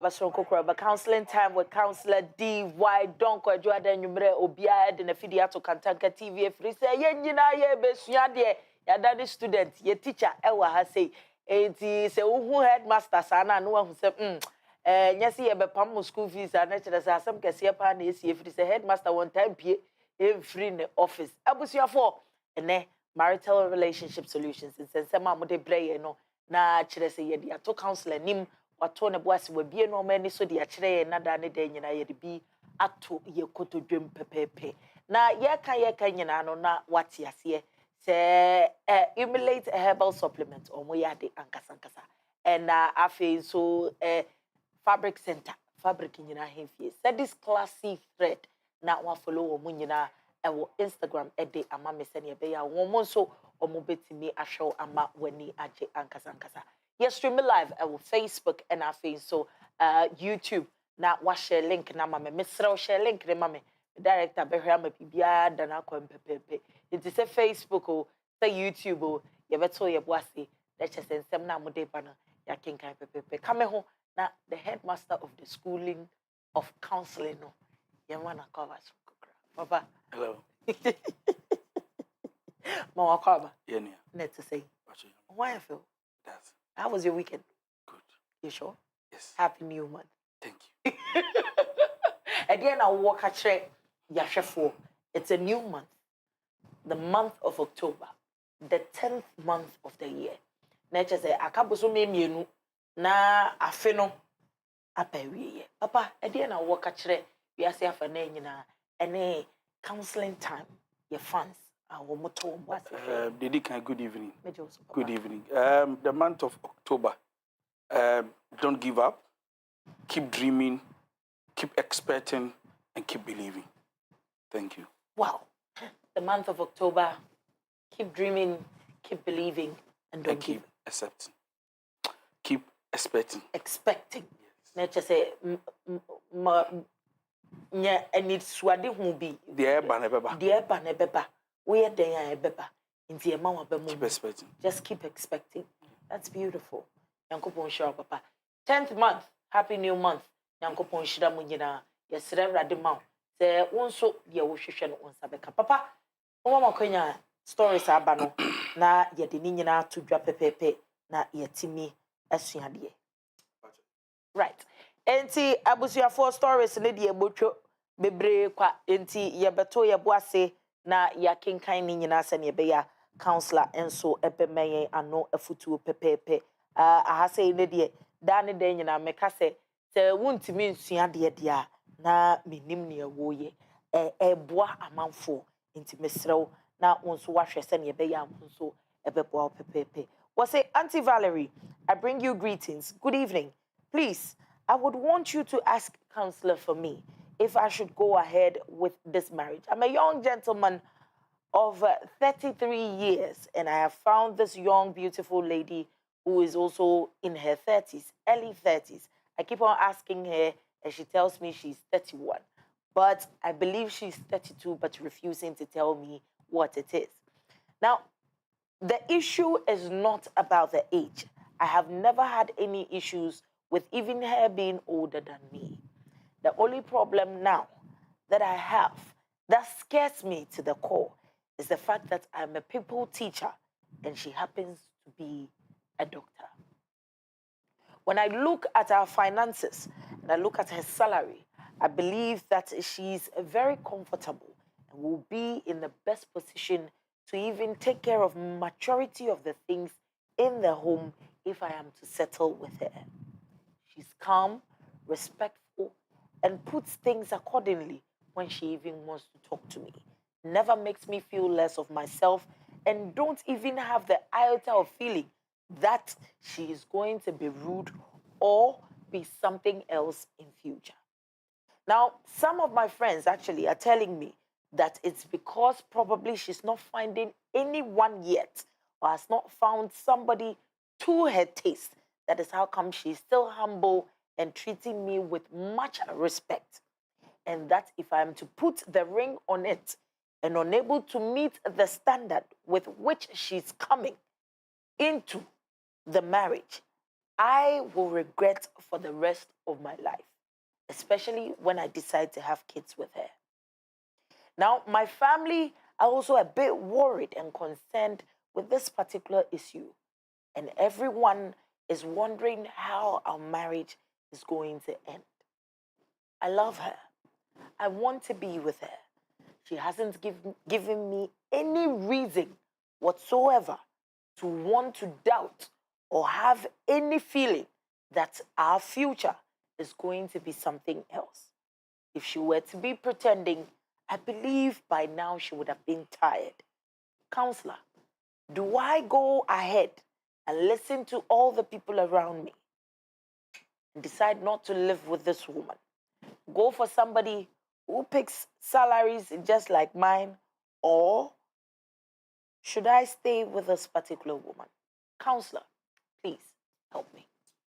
But counseling time with Counselor DY Donko Adwada Numere Obia de na Fidia to Kantanka TV free say yenyina ye besua de ya daddy student ye teacher ewa ha say enti se who headmaster sana no hu say nyasi ye be pam school fees and na kire say asem kese pa na esi free say headmaster one time pie e free ne office abusuafo ene marital relationship solutions nsensema mo de breye no na kire say ye dia to counselor nim wato ne boase wabie no mani so de akire na da ne da nyina ye de bi ato ye kotodwem pepepe na ye kan nyina no na wate ase se emulate herbal supplement omo ya de ankasa and afi so fabric center fabric nyina hemfie said this classy thread na wa follow omo nyina ewo Instagram de ama me se ne be ya wo so omo betimi ahwew ama wani age ankasa yes, stream live on Facebook and our face so YouTube. Now what share link na mama Mr. share link na mama director be hwe ama bibia da na kwam pepepe. It is a Facebook or say YouTube or ye beto ye boase. Let's just ensem na mo de ba no ya kenkan pepepe. Come ho na the headmaster of the schooling of counseling no. Ye wanna cover Papa. Hello. Mama cover. Yeah. Net to say. Why I feel? That's How was your weekend? good. You sure? Yes. Happy New Month. Thank you. Again, I'll walk a check. It's a new month. The month of October. The 10th month of the year. Nature say, Akabuso me na afeno apewie. Papa, again, I'll walk a check. We are saying for any counseling time. Your funds. Dedika, good evening. Good evening. Mm. The month of October. Don't give up. Keep dreaming. Keep expecting, and keep believing. Thank you. Wow. The month of October. Keep dreaming. Keep believing, and don't keep give. Accepting. Keep expecting. Expecting. Yes. Nature say, nya enid swade hu bi. Dear Banebeba. Where they are beba. Inti ema wa bemu. Keep expecting. Just keep expecting. That's beautiful. Yankopon shira papa. 10th month. Happy new month. Yankopon shira mu nyina. Yesere rade ma. Se wonso de wo hwehwe no onsa beka. Papa, wo ma kwanya stories aba no na ye de ni nyina to dwa pepepe na yetimi asuade. Right. Enti abusuafo stories ne de ebotwo bebre kwa enti ye beto ye boase na ya kenkan ni nyina se ne be ya counselor enso ebemeyen ano afutuo pepepe aha sei ne de da ne de nyina meka se wuntimi nsua de de na menim ne ewo ye eboa amanfo enti mesrew na wonso wahwe se ne be ya wonso ebeboa pepepe. Was say Auntie Valerie, I bring you greetings. Good evening. Please, I would want you to ask counselor for me if I should go ahead with this marriage. I'm a young gentleman of 33 years, and I have found this young, beautiful lady who is also in her 30s, early 30s. I keep on asking her, and she tells me she's 31. But I believe she's 32, but refusing to tell me what it is. Now, the issue is not about the age. I have never had any issues with even her being older than me. The only problem now that I have that scares me to the core is the fact that I'm a people teacher and she happens to be a doctor. When I look at our finances and I look at her salary, I believe that she's very comfortable and will be in the best position to even take care of majority of the things in the home if I am to settle with her. She's calm, respectful, and puts things accordingly when she even wants to talk to me. Never makes me feel less of myself and don't even have the iota of feeling that she is going to be rude or be something else in future. Now, some of my friends actually are telling me that it's because probably she's not finding anyone yet or has not found somebody to her taste. That is how come she's still humble and treating me with much respect. And that if I'm to put the ring on it and unable to meet the standard with which she's coming into the marriage, I will regret for the rest of my life, especially when I decide to have kids with her. Now, my family are also a bit worried and concerned with this particular issue, and everyone is wondering how our marriage is going to end. I love her. I want to be with her. She hasn't given me any reason whatsoever to want to doubt or have any feeling that our future is going to be something else. If she were to be pretending, I believe by now she would have been tired. Counselor, do I go ahead and listen to all the people around me and decide not to live with this woman? Go for somebody who picks salaries just like mine, or should I stay with this particular woman? Counselor, please help me.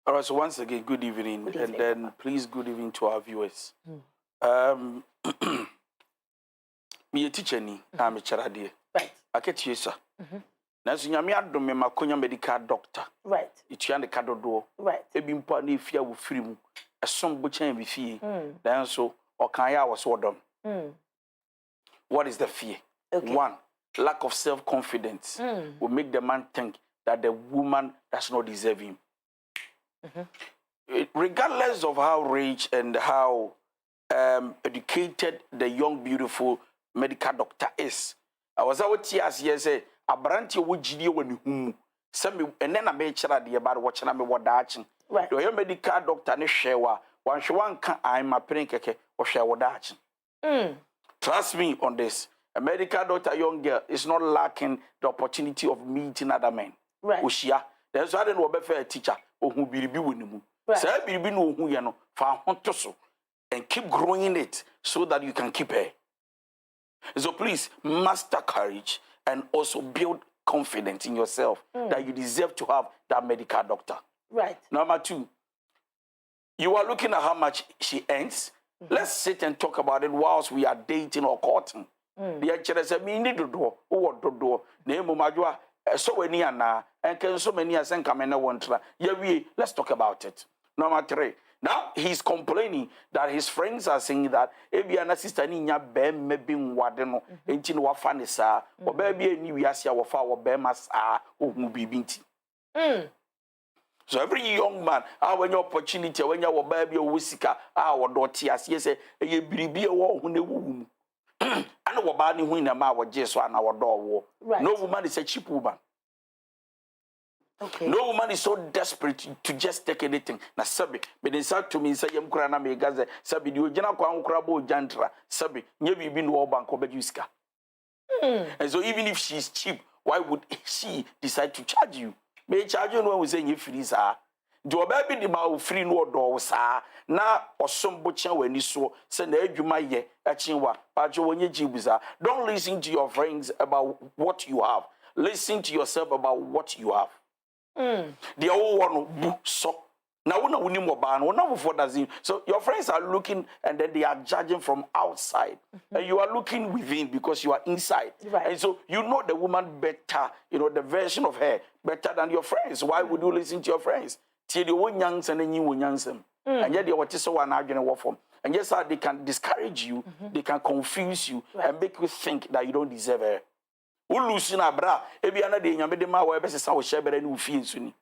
All right, so once again, good evening. Good evening, and then Papa. please, good evening to our viewers. Me a teacher ni, I'm a charade. Right. I get you, sir. Now, so you do me makonya medical doctor. Right. It's yan the cadodo. Right. A bim pani fear with free mu. A some butcher and fee. Then so, or can I was what done? What is the fear? Okay. One, lack of self-confidence will make the man think that the woman does not deserve him. Regardless of how rich and how educated the young, beautiful medical doctor is, I was out here say, a branch would GD when you some and then I made sure about watching me what datching. Right. The medical doctor ne share one she one can I'm a prank or share what datching. Trust me on this. A medical doctor, young girl, is not lacking the opportunity of meeting other men. Right. Ushia. There's why they no be a teacher or who be winning mu. Say be no who you know for so and keep growing it so that you can keep her. So please master courage and also build confidence in yourself that you deserve to have that medical doctor. Right. Number two, you are looking at how much she earns. Let's sit and talk about it whilst we are dating or courting. The actually said, me need to do, what to do. Name Majua, so many and can so many as and come and one try. Yeah, let's talk about it. Number three. Now he's complaining that his friends are saying that Ebiana sister Ninya Bem maybe wadeno, engine wafanisa, or baby a new yasia or far or bemas are or mubibinti. So every young man, when your opportunity, when your baby or whisika, our daughter, as yes, a be a war who womb. And what bani who in a ma was just one our door war. Right. No woman is a cheap woman. Okay. No woman is so desperate to just take anything. Na sabi, but in said to me, say yam krana me gaze, sabi di ojana kwa ukrabo jantra, sabi, nyebi bin wo banko bejuska. And so even if she's cheap, why would she decide to charge you? May charge you when we say you free sa. Do baby the ma free no do sa. Na osom bocha weni so say na adwuma ye achinwa. Pajo wonye jibuza. Don't listen to your friends about what you have. Listen to yourself about what you have. The old one bu so now una wuni mo ba no na before does so your friends are looking and then they are judging from outside and you are looking within because you are inside. Right. And so you know the woman better, you know the version of her better than your friends. Why would you listen to your friends? Till the one young and then you will young and yet they were just one arguing what from. And yes, they can discourage you, they can confuse you and make you think that you don't deserve her. Ulusina bra ebi ana de nyame de ma wa ebesesa wo hyebere ne ufie nsuni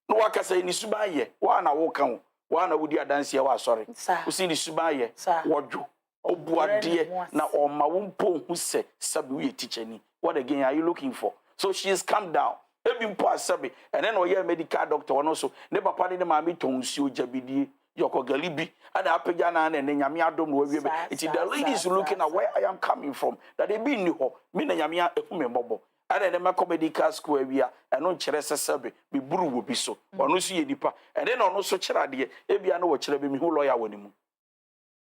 no wakasa ni subaye wa na wo kan wa na wodi adanse ya wa sorry usi ni subaye wodwo obuade na oma wo mpo hu se sabi we teacher ni what again are you looking for? So she has calmed down ebi mpo asabi and then oya medical doctor one also ne papa ne ma mi tonsi ojabidie yoko galibi and apega na na nyame adom no wiebe it the lady is looking at where I am coming from that they be ni ho me na nyame ehume mbobo and then my medical school awia and no kire sesebe be buru wo bi so ono so ye nipa and then ono so kire ade ebia na wo kire be me hu lawyer woni mu.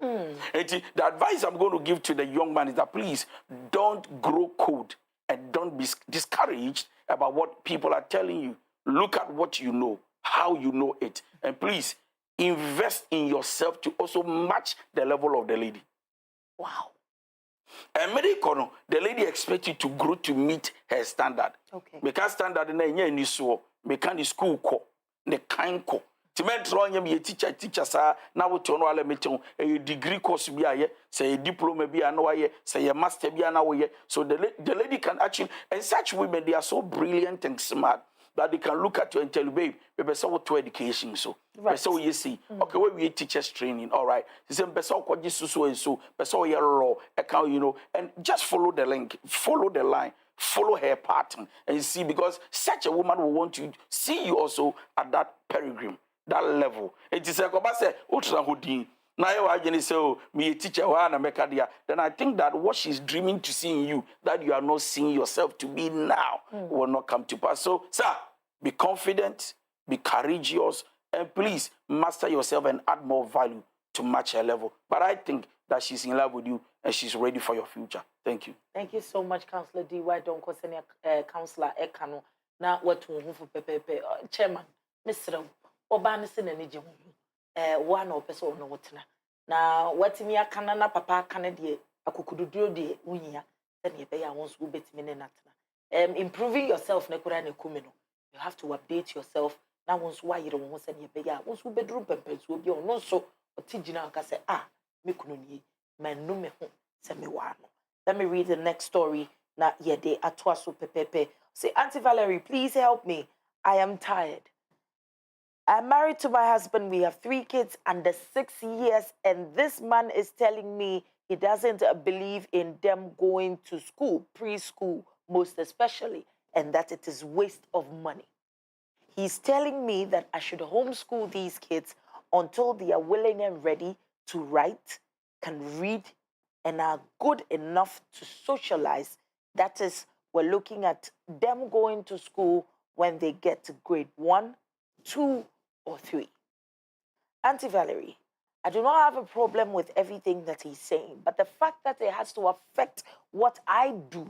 The advice I'm going to give to the young man is that please don't grow cold and don't be discouraged about what people are telling you. Look at what you know, how you know it, and please invest in yourself to also match the level of the lady. Wow. And medical, the lady expects you to grow to meet her standard. Okay. Because standard na nye ni so, because school ko. ne kanko ti mentro onyam ye teacher sa na wote ono ala meteon a degree course bi aye say a diploma bi ana waye say a master bi ana waye so the lady can actually, and such women, they are so brilliant and smart that they can look at you and tell you, babe, so what to education so so you see okay, where we teachers training, all right, say so ko jisu so and so your law account, you know, and just follow the link, follow the line, follow her pattern, and you see, because such a woman will want to see you also at that peregrine, that level. It is like say ultra hoodin. Now you are say, oh, me a teacher, then I think that what she's dreaming to see in you, that you are not seeing yourself to be now, will not come to pass. So, sir, be confident, be courageous, and please master yourself and add more value to match her level. But I think that she's in love with you and she's ready for your future. Thank you. Thank you so much, Councillor DY. Don't cause any Councillor Ekano. Now, what to move for Pepe, Chairman, Mr. Obanison and one or person no what na what me akana na papa akana de akukududuro de unya then ye be ya wons go betime ne natna improving yourself na kura na kumi no, you have to update yourself na wons wa yire won se ye be ya wons go bedru pempenso bi ono so otigina aka say me kunu ni manu me ho se me wa no. Let me read the next story na ye de atwa so pepepe. Say, Auntie Valerie, please help me, I am tired. I'm married to my husband. We have 3 kids under 6 years, and this man is telling me he doesn't believe in them going to school, preschool most especially, and that it is waste of money. He's telling me that I should homeschool these kids until they are willing and ready to write, can read, and are good enough to socialize. That is, we're looking at them going to school when they get to grade 1, 2, or 3. Auntie Valerie, I do not have a problem with everything that he's saying, but the fact that it has to affect what I do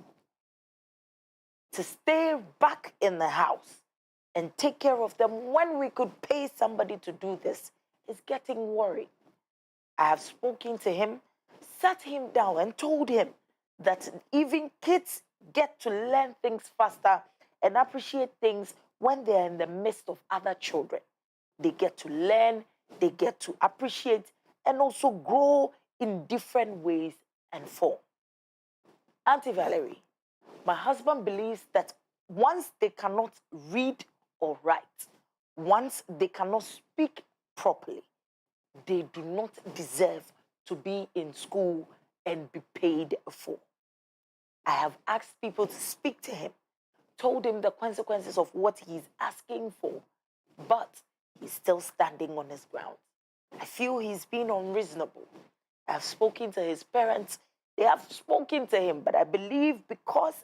to stay back in the house and take care of them when we could pay somebody to do this is getting worried. I have spoken to him, sat him down and told him that even kids get to learn things faster and appreciate things when they're in the midst of other children. They get to learn, they get to appreciate, and also grow in different ways and form. Auntie Valerie, my husband believes that once they cannot read or write, once they cannot speak properly, they do not deserve to be in school and be paid for. I have asked people to speak to him, told him the consequences of what he's asking for, but he's still standing on his ground. I feel he's been unreasonable. I've spoken to his parents. They have spoken to him, but I believe because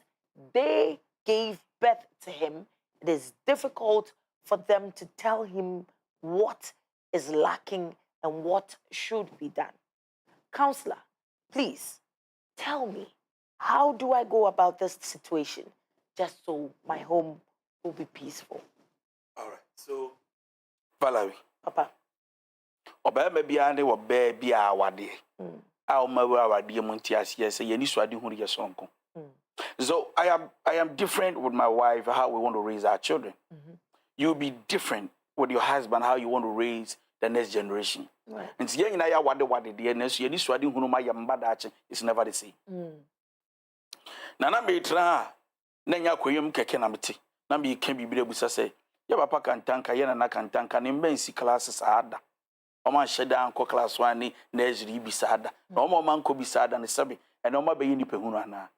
they gave birth to him, it is difficult for them to tell him what is lacking and what should be done. Counselor, please tell me, how do I go about this situation just so my home will be peaceful? All right, so Valerie. Papa. Obama biane wo ba bia wade. A o mawa wade munti asiye say yeni so ade huru yesonko. So I am different with my wife how we want to raise our children. You'll be different with your husband how you want to raise the next generation. Right. And see yena ya wade de na so yeni so ade huru ma yamba da ache, it's never the same. Na me tra na nya koyem keke na mete. Na me ka bibire busa say ya papa kantanka yena na kantanka ne mbensi classes ada. Oma sheda anko class 1 ni nursery bisada. Na oma manko bisada ne sabe. And oma be yini pehunu ana.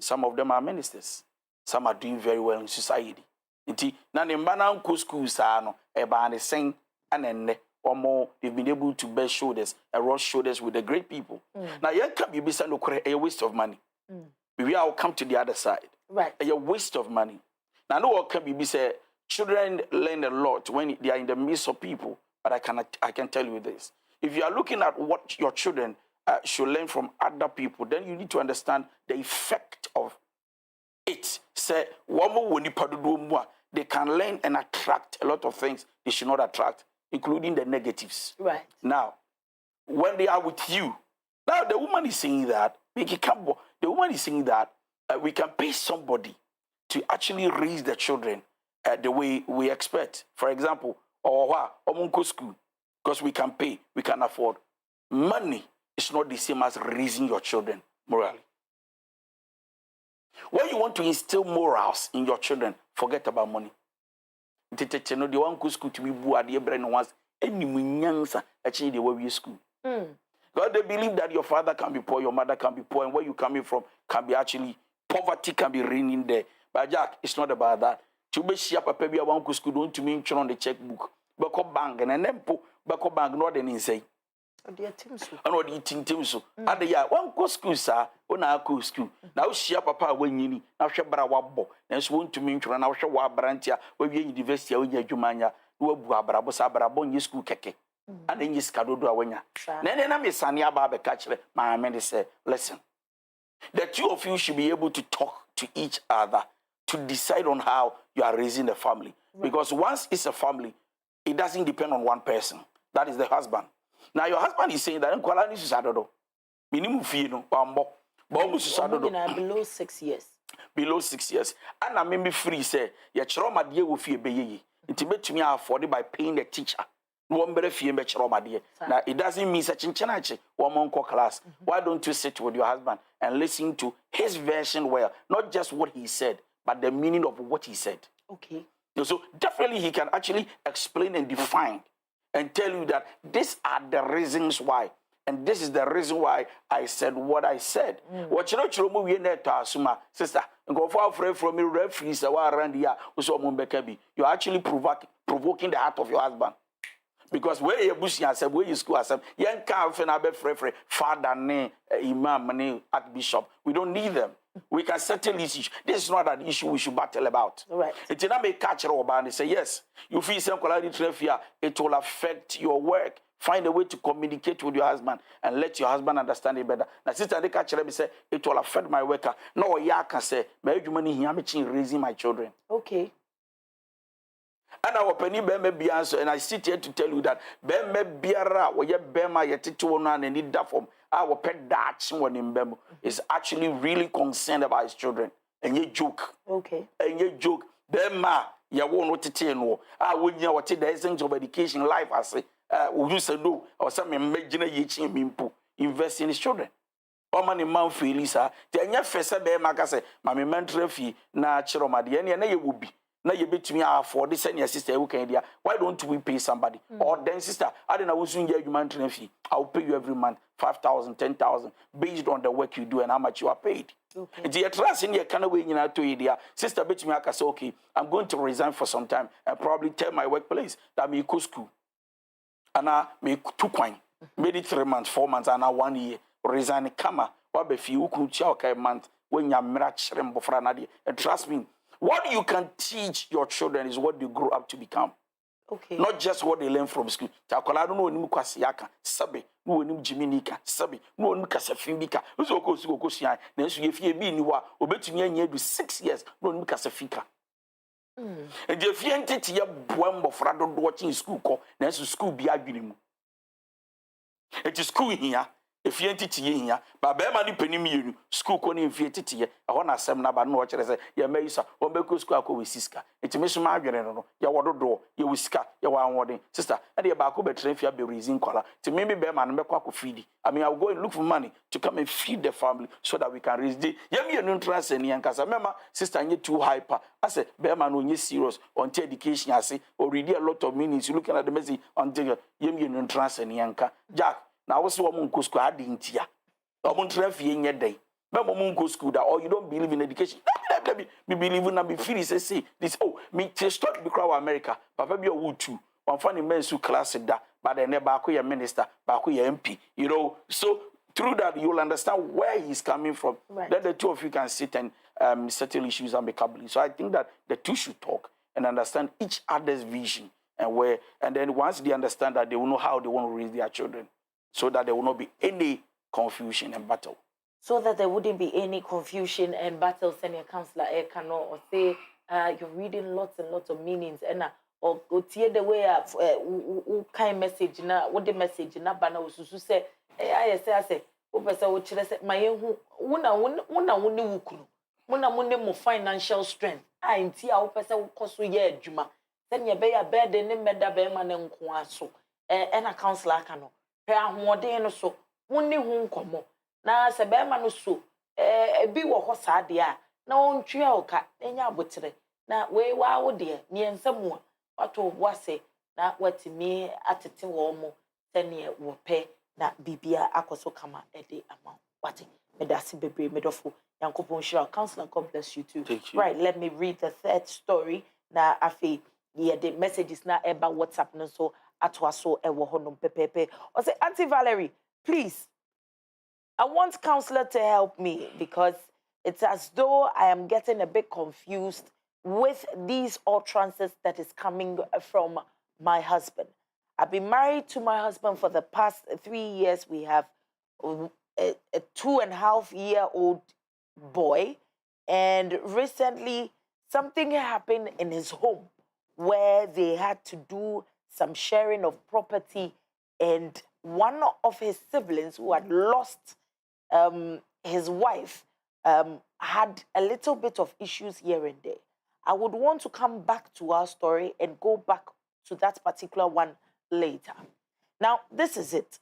Some of them are ministers. Some are doing very well in society. Nti na ne mba na anko school sa no e ba ne sen anenne omo they've been able to bear shoulders and rub shoulders with the great people. Now you can be bisa no kore a waste of money. We will come to the other side. Right. A waste of money. Now no one can be say children learn a lot when they are in the midst of people, but I can tell you this. If you are looking at what your children should learn from other people, then you need to understand the effect of it. Say, they can learn and attract a lot of things they should not attract, including the negatives. Right. Now, when they are with you, now the woman is saying that, the woman is saying that we can pay somebody to actually raise the children the way we expect. For example, or what omunko school because we can pay, we can afford. Money is not the same as raising your children morally. When you want to instill morals in your children, forget about money. They want to school to be bored. They brain once any munyansa actually they will be school. God, they believe that your father can be poor, your mother can be poor, and where you coming from can be actually poverty can be reigning there. But Jack, it's not about that. To be share papa be one school don't to mean on the checkbook. Bako bank and then bako bank not any say. And the team so. And what eating team so. At the year one go school sir, one go school. Now share papa when you now share bra wabo. Then so to mean now share wa brantia where you university or jumanya. No bra bosa bra bon school keke. And then you skado do awenya. Then I'm a sanya babe catch my man say, listen. The two of you should be able to talk to each other to decide on how you are raising the family. Right. Because once it's a family, it doesn't depend on one person. That is the husband. Now your husband is saying that minimum fee no below 6 years. Below 6 years. And I may free say your trauma dear will fee be it me afford by paying the teacher. Now it doesn't mean such in Chinachi, one month class. Why don't you sit with your husband and listen to his version well, not just what he said, but the meaning of what he said. Okay. So definitely he can actually explain and define and tell you that these are the reasons why. And this is the reason why I said what I said. What you know, we to assume, sister, and go far from me, referees around here, you're actually provoking the heart of your husband. Because where you bush yourself, where you school yourself, you can't find father, imam, archbishop. We don't need them. We can settle this issue. This is not an issue we should battle about. Right. It's not make catch and say, yes, you feel some quality here, it will affect your work. Find a way to communicate with your husband and let your husband understand it better. Now, sister, they catch me say, it will affect my worker. No, I can say, maybe money here, I'm raising my children. Okay. And our penny bema bianso, and I sit here to tell you that bema biara, where bema yetituana and need that form. Our pet Dutch one in Bemo is actually really concerned about his children. And you joke. Okay. And you joke. Bema, you won't to no. I would know what the essence of education life. I say, you say no, or some imagine you invest in his children. Or money man Felisa, then your face a bear macase, my mentor fee, natural madiani, and you will be. Now you bet me for this and your sister who can idea. Why don't we pay somebody? Or then sister, I don't know who's in your monthly fee. I'll pay you every month 5,000, 10,000 based on the work you do and how much you are paid. Okay. If you trust in your kind of way you know to idea, sister bet me I can say okay, I'm going to resign for some time and probably tell my workplace that me go school. And I make 2 coin. Maybe 3 months, 4 months, and now 1 year. Resign kama. What be few could choke a month when you're miraching before another. And trust me. What you can teach your children is what they grow up to become. Okay. Not just what they learn from school. Takola don't know ni mukwasiaka, sabe, no ni jiminika, sabe, no ni kasafindika. Uzo ko sia, na nso ye fie bi ni wa, obetumi anya do 6 years, no ni kasafika. And je fie ntete ye boa mbofra do watching school ko, na nso school bi adwene mu. It is school here. If you enti tie hia ba be ma ni panim yenu school ko ni mfie titiye ehọ na asem na ba no o kire se ye mayisa o be ko school akọ we siska etime so ma adwene no ye wododo ye wisika ye wa anwode sister e de ba ko be trafia be reason kola ti me be ma no be kwa ko feed I mean I'll go and look for money to come and feed the family so that we can raise the ye me no trans ani ankasa mema sister nye too hyper I say be ma no nye serious on education ase or read a lot of meanings you looking at the message on ye me no trans ani anka Jack. Now, what's what Munko school? I didn't hear. I won't traffic in your day. But Munko school that or you don't believe in education. Me believe in be free. Say this. Oh, me to start be crowd America. Papa be a wood too. One funny men who class that, but then never a minister, back MP. You know, so through that you'll understand where he's coming from. Right. Then the two of you can sit and settle issues amicably. So I think that the two should talk and understand each other's vision and then once they understand that, they will know how they want to raise their children. So that there will not be any confusion and battle. So that there wouldn't be any confusion and battles. And your counselor cannot or say you're reading lots and lots of meanings and or go tear the way of kind message na what the message na bana ususu say I say o pesa o chire say my hu una woni wukunu una mo financial strength nti a o pesa wo koso ye adwuma Send your bed in the meda beman and quaso, and a counselor cano. Pay more day no so, only whom come. Now, se beman so, be what was sad, dear. No trio cat, and ya buttery. Now, way wow, dear, near and some more. What was say, now what me at a tin warmo, 10 year will pay, that bibia akoso kama a day amount. What medasi baby medofo, Yanko Ponshira, counselor, God bless you too. Thank you. Right, let me read the third story. Now, Afi, yeah, the message is now about WhatsApp, no so atwaso ewo honum pepepe. Or say, Auntie Valerie, please, I want counselor to help me because it's as though I am getting a bit confused with these utterances that is coming from my husband. I've been married to my husband for the past 3 years. We have a 2.5-year-old boy, and recently something happened in his home where they had to do some sharing of property, and one of his siblings who had lost his wife had a little bit of issues here and there. I would want to come back to our story and go back to that particular one later. Now, this is it.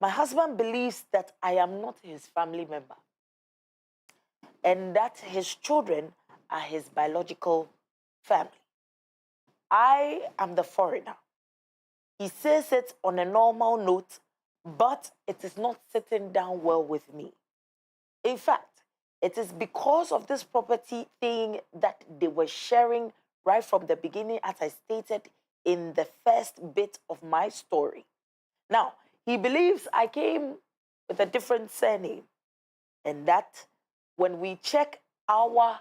My husband believes that I am not his family member and that his children are his biological family. I am the foreigner. He says it on a normal note, but it is not sitting down well with me. In fact, it is because of this property thing that they were sharing right from the beginning, as I stated in the first bit of my story. Now, he believes I came with a different surname, and that when we check our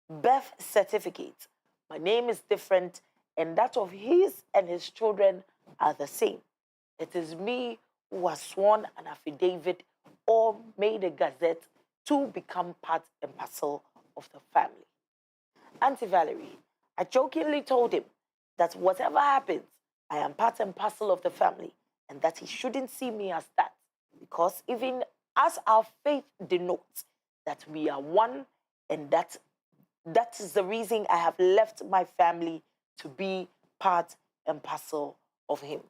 birth certificate, my name is different, and that of his and his children are the same. It is me who has sworn an affidavit or made a gazette to become part and parcel of the family. Auntie Valerie, I jokingly told him that whatever happens, I am part and parcel of the family, and that he shouldn't see me as that, because even as our faith denotes that we are one, and that is the reason I have left my family to be part and parcel of him.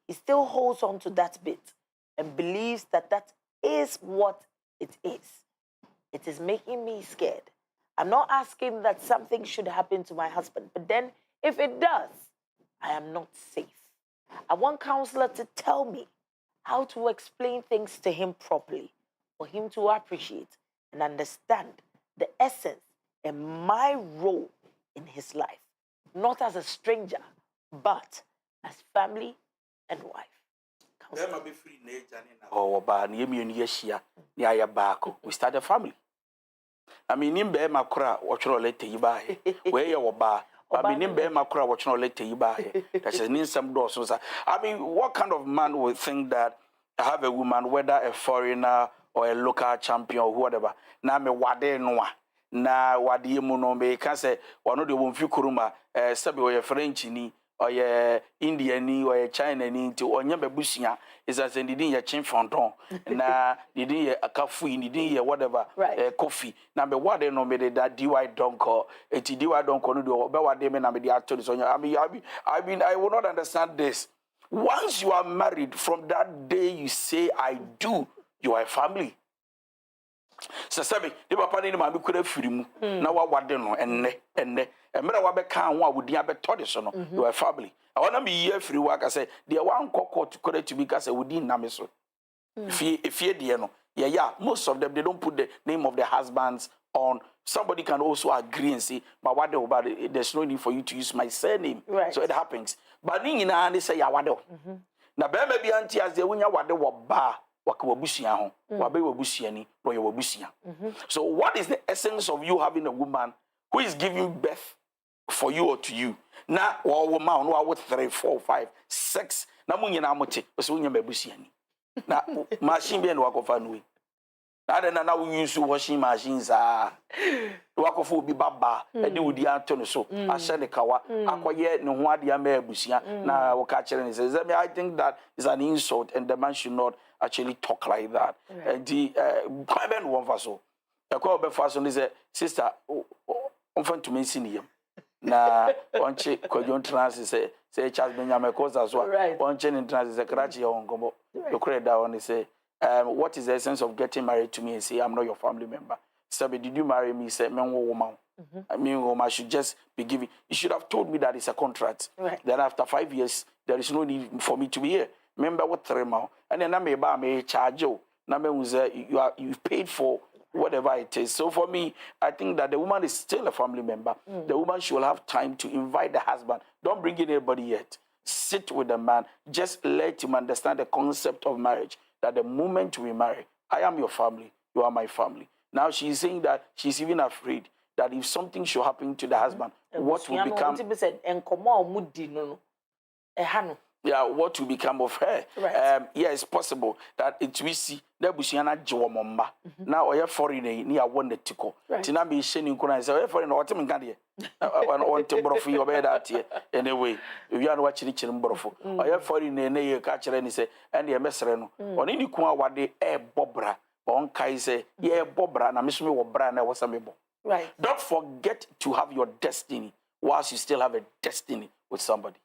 He still holds on to that bit and believes that that is what it is. It is making me scared. I'm not asking that something should happen to my husband, but then if it does, I am not safe. I want counselor to tell me how to explain things to him properly, for him to appreciate and understand the essence and my role in his life, not as a stranger, but as family and wife. We start a family. I mean, in Bear Macra, watch your letter you buy. Where you bar. I mean, in Bear Macra, watch your letter you buy. That's a some doors. I mean, what kind of man would think that I have a woman, whether a foreigner or a local champion or whatever, now me wade noa. Na wadi muno me can say one of the one few kuruma, sabi or French ni or ye Indian ni or China ni to or nyambe busia is as in the ya chin fonton na the a cafe the whatever coffee. Now me wade no me that DY donko DY donko no do be wade me na me the actually so I mean I will not understand this. Once you are married, from that day you say I do, you are a family. Sasabi, the papa ni ma be kura firimu na wa wade no enne emre wa be kan ho a wodi abetode so no you are family. I wanna be here free work I say the one court kura to be ka say wodi nname so if ye de no yeah most of them they don't put the name of the husbands on. Somebody can also agree and say but wade about it, there's no need for you to use my surname, so it happens. But ni nyina they say ya wade na be ma bi anti as they wunya wade wo ba. So what is the essence of you having a woman who is giving birth for you or to you? Now, or woman who are 3, 4, 5, 6. Now, munyina mote. So we nyabebusiani. Now, machine be no wakofanui. Now we use washing machines. Wakofu bi baba. Edi udi antono so. Ashene kawa. Akoye no ho ade ama abusia. Na woka chere ni say. I think that is an insult, and the man should not actually talk like that. The one for so. The call be for so is sister. Unfan to me siniyam. na onche kwajon trans say Charles Benjamin Kosa so onche in trans say krachi ya ongomo you create that one say what is the essence of getting married to me and say I'm not your family member. So did you marry me? Say men woman. I mean woman should just be giving. You should have told me that it's a contract. Then after 5 years there is no need for me to be here. Remember what 3 months and then I may charge you. You paid for whatever it is. So for me, I think that the woman is still a family member. The woman should have time to invite the husband. Don't bring in anybody yet. Sit with the man. Just let him understand the concept of marriage. That the moment we marry, I am your family, you are my family. Now she's saying that she's even afraid that if something should happen to the husband, what will become... Yeah, what will become of her? Yeah, it's possible that it we see that Busiana Jawamamba. Now, I have foreign near one the tico. Tina be shining kuna say foreign or Tim Gandia. I want to borrow for your bed out here. Anyway, if you are watching it in Borofo, I have foreign near catcher and say, and the messereno. On any kwa what they air bobra, on Kaise, yeah, bobra, and I miss me what brand I was amiable. Don't forget to have your destiny whilst you still have a destiny with somebody.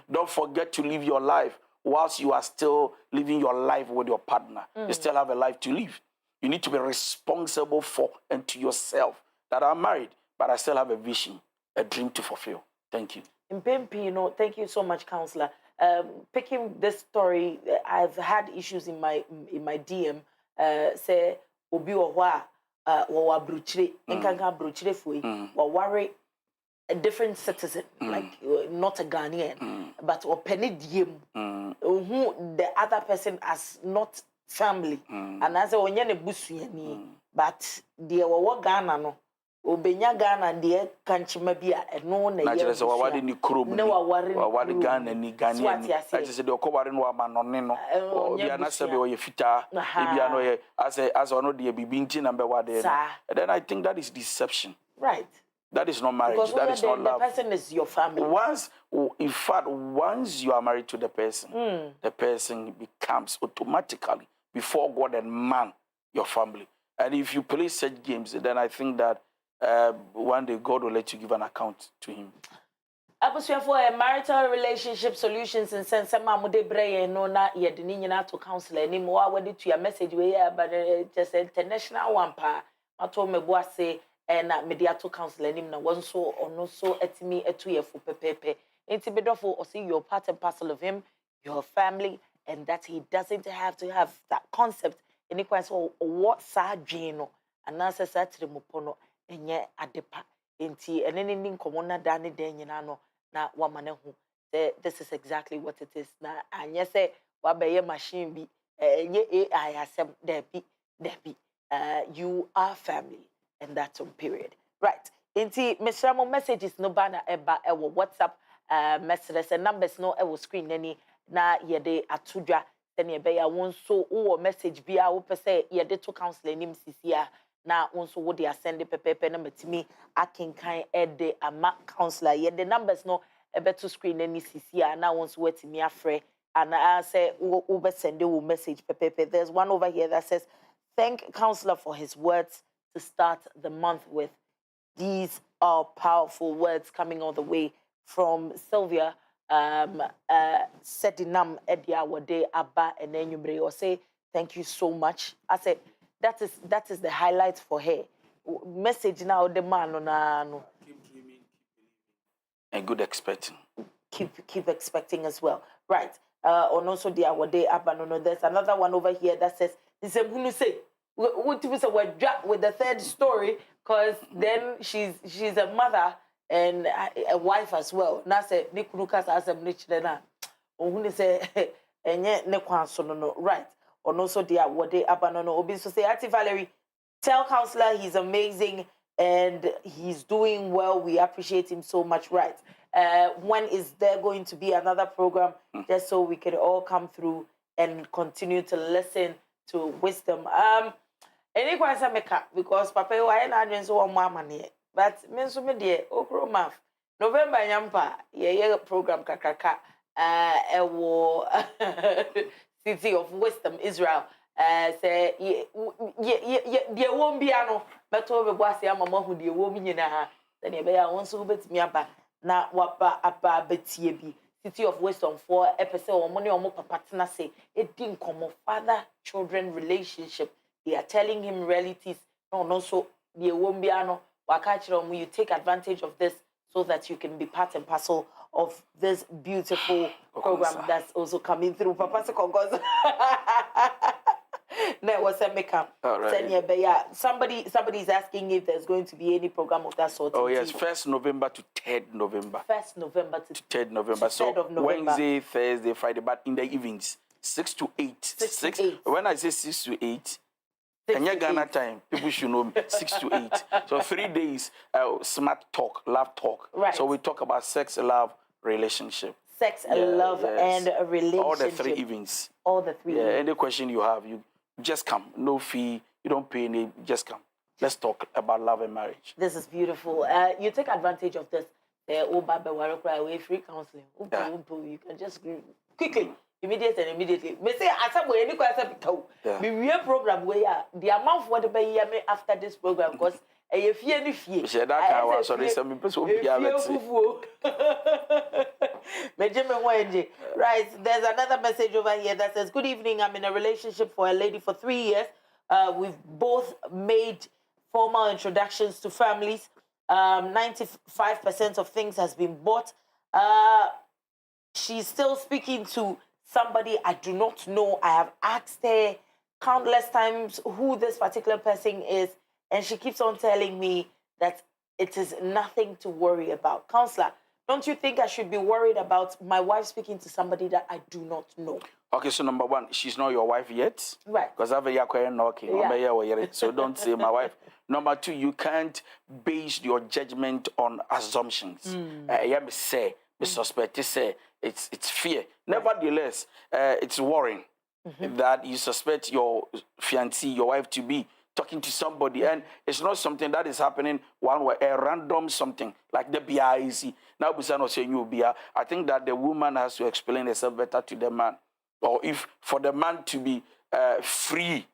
Don't forget to live your life whilst you are still living your life with your partner. You still have a life to live. You need to be responsible for and to yourself that I'm married, but I still have a vision, a dream to fulfill. Thank you. Mpempi, thank you so much, Counselor. Picking this story, I've had issues in my DM. Say obi wa bruchire, nkanka bruchire fui, wa worry. A different citizen, like not a Ghanaian, but or penidiem, who the other person as not family, and as a onyane busuani, but dear wa Ghana no, obenya Ghana dear kanchima bia no na ye. So wadi ni kuro mu. No wadi Ghana ni Ghanaian. I just said the okobare no amanone no. Obi anasebe o ye fita, ebi ano ye as ono de bibinti number wade. And then I think that is deception. That is not marriage. Because that is not love. The person is your family. Once you are married to the person becomes automatically, before God and man, your family. And if you play such games, then I think that one day God will let you give an account to him. For a marital relationship solutions and sense some amude breye no na yedini nyina to counselor anymore. Whether to your message we but just international one pa. Mato mebo say and mediator counselor him na one so or no so etimi etu ye fu pepepe. Inti bedofo or see you're part and parcel of him, your family, and that he doesn't have to have that concept. Any question what sa jeno and answer satri mupono enye adepa. Inti and any common dani den no na woman who this is exactly what it is. Na and yes say wabe machine be nye AI asem debi. You are family. And that's on period. Right. Inti Mr. messages no banner eba ewo WhatsApp messages and numbers no ewo screen any na yede atudwa then ebe ya won so wo message bia wo pese yede to counselor nim sisia na won so wo dey send pepepe na matimi akenkan ede ama counselor yede numbers no ebe to screen any sisia na won so wetimi afre and I say wo be send wo message pepepe. There's one over here that says thank counselor for his words to start the month with. These are powerful words coming all the way from Sylvia Sedinam Edia Wade Abba and Enyumre or say thank you so much. I said that is the highlight for her. Message now the man no. Keep dreaming, keep believing. And good expecting. Keep expecting as well. Right. And also the Wade Abba no. There's another one over here that says this is who say what we say we're dropped with the third story because then she's a mother and a wife as well. Na say ni kunuka sa asem ni chidena. Ohun say enye ne kwanso no right. Or also dia wode abanono obi so say Auntie Valerie tell counselor he's amazing and he's doing well. We appreciate him so much, right? When is there going to be another program just so we can all come through and continue to listen to wisdom? Any question make up because Papa, I ain't so one mama here. But me so me dear, okro math. November nyampa, ye program kakaka. Ewo City of Wisdom, Israel. Say ye won't be ano. But over bossy, I'm a who dear woman in a Then you be a once who bet me aba na wapa aba betie bi. City of Wisdom for episode or money or more papa say it didn't come of father-children relationship. They are telling him realities. No, so the wombiano wakachiro you take advantage of this so that you can be part and parcel of this beautiful program that's also coming through. Papa Sekongoza. That was a makeup. Somebody's asking if there's going to be any program of that sort. Oh yes, 1st November to 3rd November. 1st November to 3rd November. So November. Wednesday, Thursday, Friday, but in the evenings, 6 to 8. 6 to 8. When I say 6 to 8, and your Ghana time, people should know 6 to 8. So 3 days, smart talk, love talk. Right. So we talk about sex, love, relationship. Sex, love, and a relationship. All the 3 evenings. All the 3 evenings. Any question you have, you just come. No fee. You don't pay any. Just come. Let's talk about love and marriage. This is beautiful. You take advantage of this. Free counseling. You can just quickly, immediately. Me say, I said, any question, we real program where the amount for the pay after this program because if you any fee. Right, there's another message over here that says, good evening, I'm in a relationship for a lady for 3 years. We've both made formal introductions to families. 95% of things has been bought. She's still speaking to somebody I do not know. I have asked her countless times who this particular person is, and she keeps on telling me that it is nothing to worry about. Counselor, don't you think I should be worried about my wife speaking to somebody that I do not know? Okay, so number 1, she's not your wife yet. Right. Because I've knocking. So don't say my wife. Number 2, you can't base your judgment on assumptions. Say, suspect, say, it's fear. Nevertheless, it's worrying that you suspect your fiancé, your wife to be talking to somebody, and it's not something that is happening one way, a random something like the BIC. Now, I think that the woman has to explain herself better to the man, or if for the man to be free,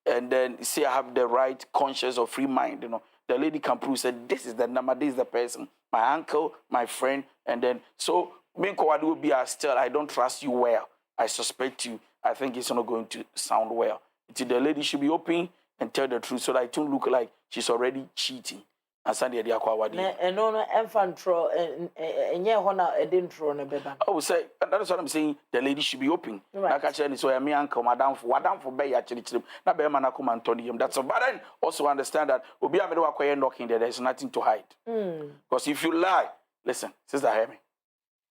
and then say I have the right conscience or free mind, the lady can prove that this is the number, this is the person, my uncle, my friend, and then so me will be still I don't trust you well. I suspect you. I think it's not going to sound well. The lady should be open and tell the truth so that it don't look like she's already cheating. And Sunday the aqua. No, infantro and yeah, honor a dintro on a baby. Oh, say that's what I'm saying. The lady should be open. Like I said, so me uncle, madam for bay actually. Not be man come and turn him. That's all. But then also understand that Obi Amedo knocking there. There's nothing to hide. Because if you lie, listen, sister, hear me.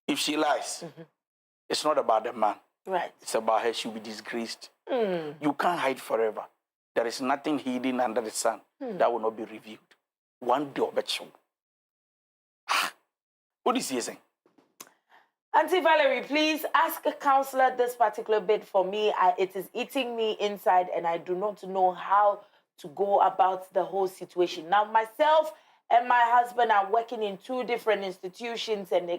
If she lies, it's not about the man. Right. It's about her. She'll be disgraced. You can't hide forever. There is nothing hidden under the sun that will not be revealed. One day of show. What is he saying? Auntie Valerie, please ask a counselor this particular bit for me. It is eating me inside and I do not know how to go about the whole situation. Now, myself and my husband are working in 2 different institutions and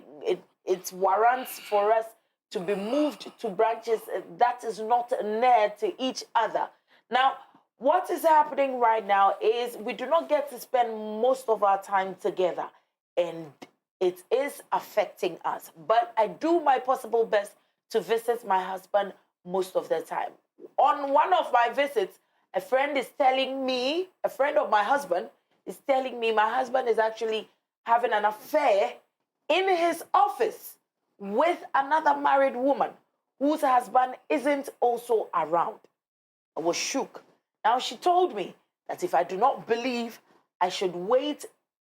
it's warrants for us to be moved to branches that is not near to each other. Now, what is happening right now is we do not get to spend most of our time together, and it is affecting us. But I do my possible best to visit my husband most of the time. On one of my visits, a friend of my husband is telling me my husband is actually having an affair in his office with another married woman whose husband isn't also around. I was shook. Now, she told me that if I do not believe, I should wait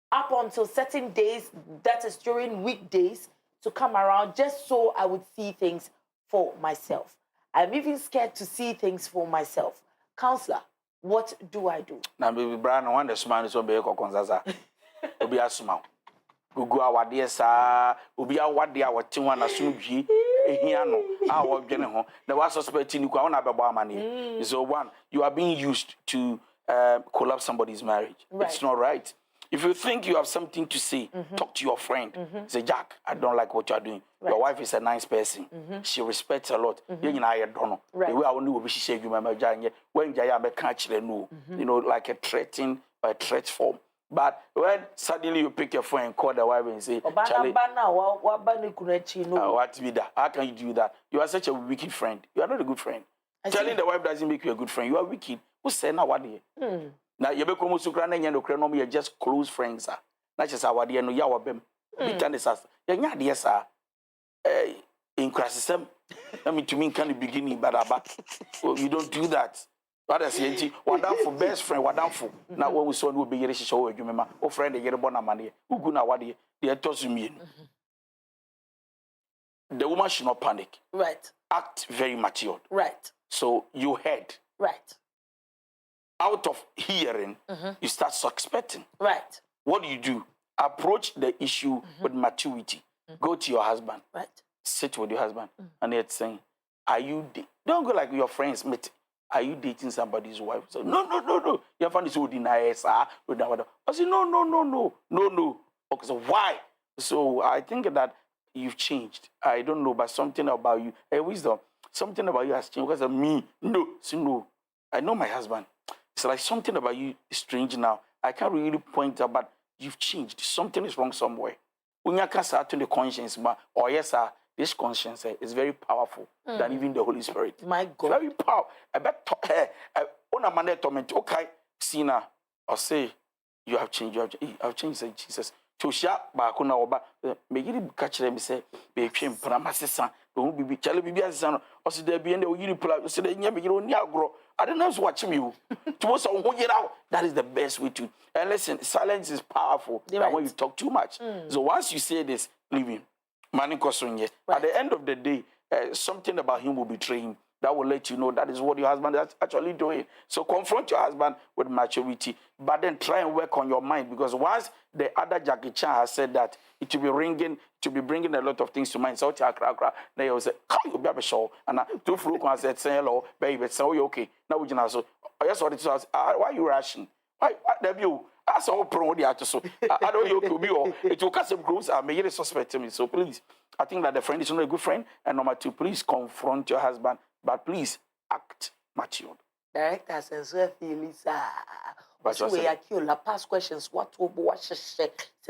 up until certain days, that is during weekdays, to come around just so I would see things for myself. I'm even scared to see things for myself. Counselor, what do I do? Now, baby Brian, one the smile is obey Konzaza. Obi a smile. Gugu our dear sir, Obi a what dear what one as soon as Hiano, our general. The was suspecting you can't have a money. So, one, you are being used to collapse somebody's marriage. Right. It's not right. If you think you have something to say, talk to your friend. Say, Jack, I don't like what you are doing. Right. Your wife is a nice person. She respects a lot. You know, I don't know. Right. The way I will she say you remember when Jaya can't no, like a threatening or a threat form. But when suddenly you pick your phone and call the wife and say, Charlie, what be that? How can you do that? You are such a wicked friend. You are not a good friend. Telling the wife doesn't make you a good friend. You are wicked. Who said now what day? Now you become Musukran and you are just close friends. Not just our dear no yawabem. Bitterness as yeah, dear sir. In criticism, I mean to me can the beginning, but you don't do that. What I say, what down for best friend, what down for now when we saw no be relationship with you, remember, oh friend, they get a bona money. Who go now what they toss me. The woman should not panic. Right. Act very matured. Right. So you heard. Right. Out of hearing, you start suspecting. Right. What do? Approach the issue with maturity. Go to your husband. Right. Sit with your husband. And they're saying, are you don't go like your friends meet. Are you dating somebody's wife? So, no. Your friend is who denies. I say, no. Okay, so why? So I think that you've changed. I don't know, but something about you, wisdom, something about you has changed. Because of me, no. I know my husband. It's like something about you is strange now. I can't really point out, but you've changed. Something is wrong somewhere. When you can start to the conscience, or yes, sir, this conscience is very powerful than even the Holy Spirit. My God. Very powerful. I bet on a man torment. Okay, see now, or say you have changed. I've changed, said Jesus. To shop back on our back. Make it catch them, say, be him, Pramassa, don't be Charlie Bibi as son, or see there be any you pull out, so they never get on grow. I don't know what's watching you. To us, get out. That is the best way to. And listen, silence is powerful. Right. When you talk too much. So once you say this, leave him. Right. At the end of the day, something about him will betray him. That will let you know that is what your husband is actually doing. So confront your husband with maturity, but then try and work on your mind, because once the other Jackie Chan has said that it will be bringing a lot of things to mind. So then you say, "Come, you be a show." And two fruit can say, "Hello, baby, so you okay?" Now we just so yes, what it is. Why are you rushing? Why that you? As all pro the so I don't you be or it will cast some groups and may suspect me. So please, I think that the friend is not a good friend. And number two, please confront your husband, but please act matured. Director says, Lisa. But we are killed. Past questions. What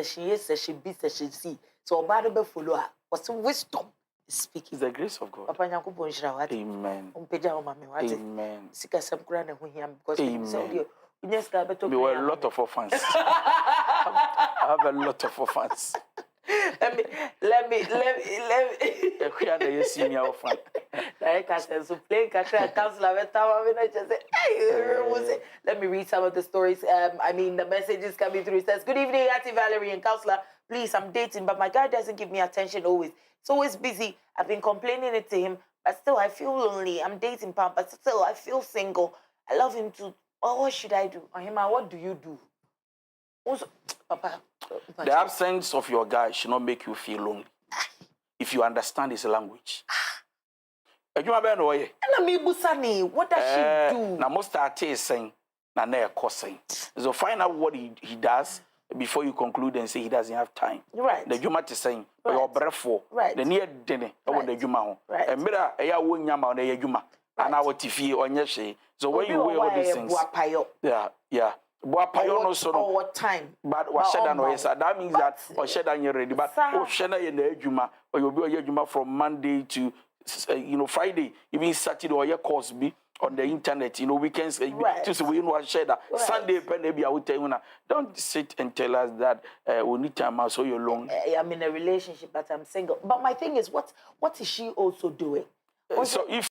she is, she be, she see. So bad be follow her. What's wisdom is speaking? It's the grace of God. Papa Nyanko Bonshira. Amen. Amen. Sika some grand and because Amen. Yes, we were a lot of orphans. I have a lot of orphans. Let me. Senior orphan. So playing counselor. Let me read some of the stories. The messages coming through. It says, "Good evening, Auntie Valerie and counselor. Please, I'm dating, but my guy doesn't give me attention always. It's always busy. I've been complaining it to him, but still I feel lonely. I'm dating, but still I feel single. I love him too. Oh, what should I do? Ahima, what do you do?" Also, Papa. The absence of your guy should not make you feel lonely. If you understand his language. What does she do? Now, most artists saying, so find out what he does before you conclude and say he doesn't have time. Right. The Juma is saying, your breath for the near dinner, the Juma. And Mira, a woman on the Juma, and our TV on Yeshe. So when you wear all these things, yeah. What time? But what that means that or shed on your ready, but oh shena in the Juma, or you'll be a Juma from Monday to Friday, even Saturday or your course be on the internet, weekends just we share that. Sunday maybe I will tell you now. Don't sit and tell us that we need time out so you're lonely. I'm in a relationship, but I'm single. But my thing is, what is she also doing? So if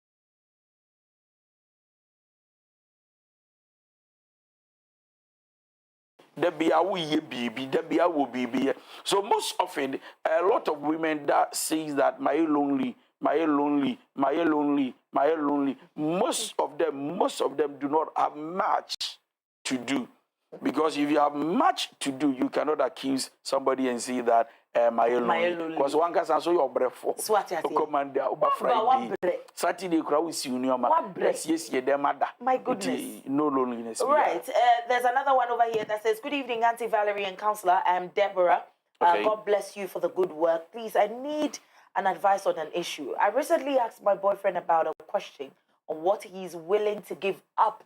so most often, a lot of women that says that my lonely. Most of them do not have much to do, because if you have much to do, you cannot accuse somebody and say that my lonely. Because one can answer your breath for. Command over Friday, Saturday, crowd see you. Yes, my goodness, no loneliness. Right. There's another one over here that says, "Good evening, Auntie Valerie and counselor. I'm Deborah. God bless you for the good work. Please, I need an advice on an issue. I recently asked my boyfriend about a question on what he's willing to give up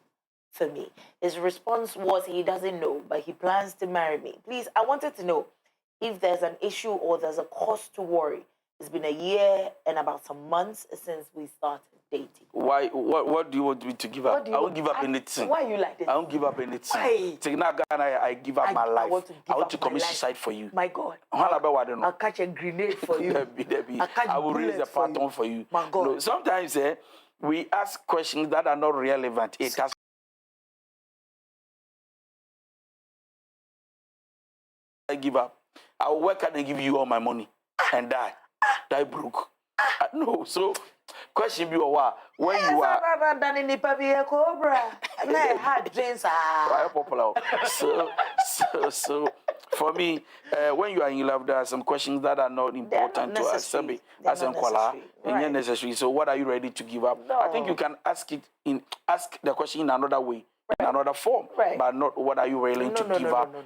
for me. His response was he doesn't know, but he plans to marry me. Please, I wanted to know if there's an issue or there's a cause to worry. It's been a year and about some months since we started dating. Why? What do you want me to give up? I won't give up anything. Why are you like this? I won't give up anything. Why? Take now, Ghana, I give up my life. I want to commit suicide for you. My God. I'll catch a grenade for you. I will raise a phantom for you. My God. No, sometimes we ask questions that are not relevant. It has I give up. I will work hard and give you all my money and die. Die broke. No, so question be what when you are popular. So for me, when you are in love, there are some questions that are not important to us. As necessary. So what are you ready to give up? No. I think you can ask the question in another way. In another form, but not what are you willing to give up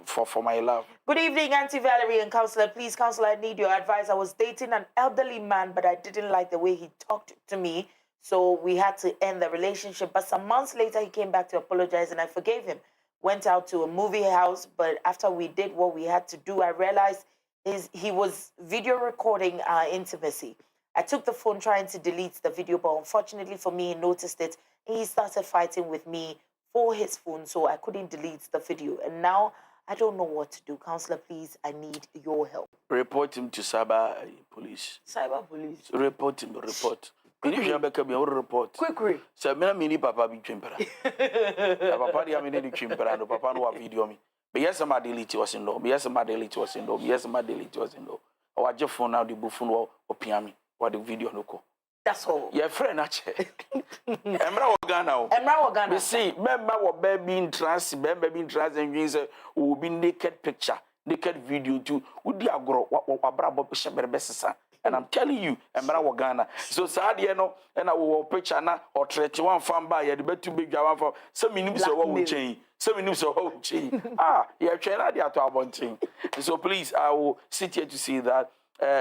for my love. Good evening, Auntie Valerie and Counselor. Please, Counselor, I need your advice. I was dating an elderly man, but I didn't like the way he talked to me, so we had to end the relationship. But some months later, he came back to apologize, and I forgave him. Went out to a movie house, but after we did what we had to do, I realized he was video recording our intimacy. I took the phone trying to delete the video, but unfortunately for me, he noticed it, and he started fighting with me for his phone, so I couldn't delete the video. And now I don't know what to do. Counselor, please, I need your help. Report him to cyber police. Cyber police. Report him. Report. Report. Quickly. So mini papa be chimpera. Papa dia mini chimpera no papa no video me. But yes, my delete was in law. Yes, my delete was in law. Yes, my delete was in law. Or just phone now the buffon or piami or the video no ko. That's all. Your friend, actually. Emra Wagana. We see, member what baby in trans, and you say, will be naked picture, naked video too. Would you grow what Brabo Bishop? And I'm telling you, Emra Wagana. So sad, you know, and I will picture now or treat one farm by the bet too big one for some minutes or what will change. 7 minutes or what will change. You're trying to have one thing. So please, I will sit here to see that.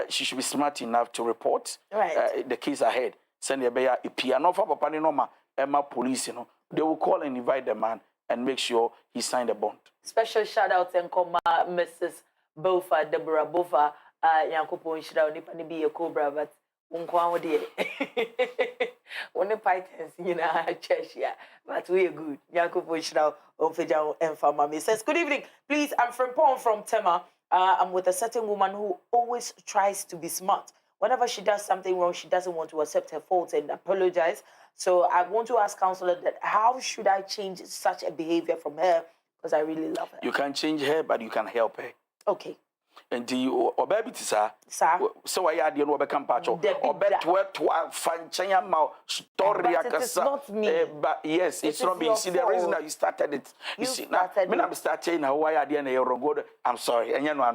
She should be smart enough to report the case ahead. Send a piano for Papa Noma, Emma police, you know. They will call and invite the man and make sure he signed a bond. Special shout out and come Mrs. Bofa, Deborah Bofa, Yankopo Shida, Nipani be a cobra, but Unkwan dear. One of Pythons, you know, church, yeah. But we are good. Yankopo Shida, Ofeja, and Famami says, good evening. Please, I'm from Pong from Tema. I'm with a certain woman who always tries to be smart. Whenever she does something wrong, she doesn't want to accept her fault and apologize. So I want to ask Counselor that how should I change such a behavior from her? Because I really love her. You can change her, but you can help her. Okay. And you or baby sir. So I had you know become patcho or bet to fanchanya mouth story. But it is not me. But yes, it's not me. You see the reason that you started it. You see now when I'm starting how I had you I'm sorry. And you know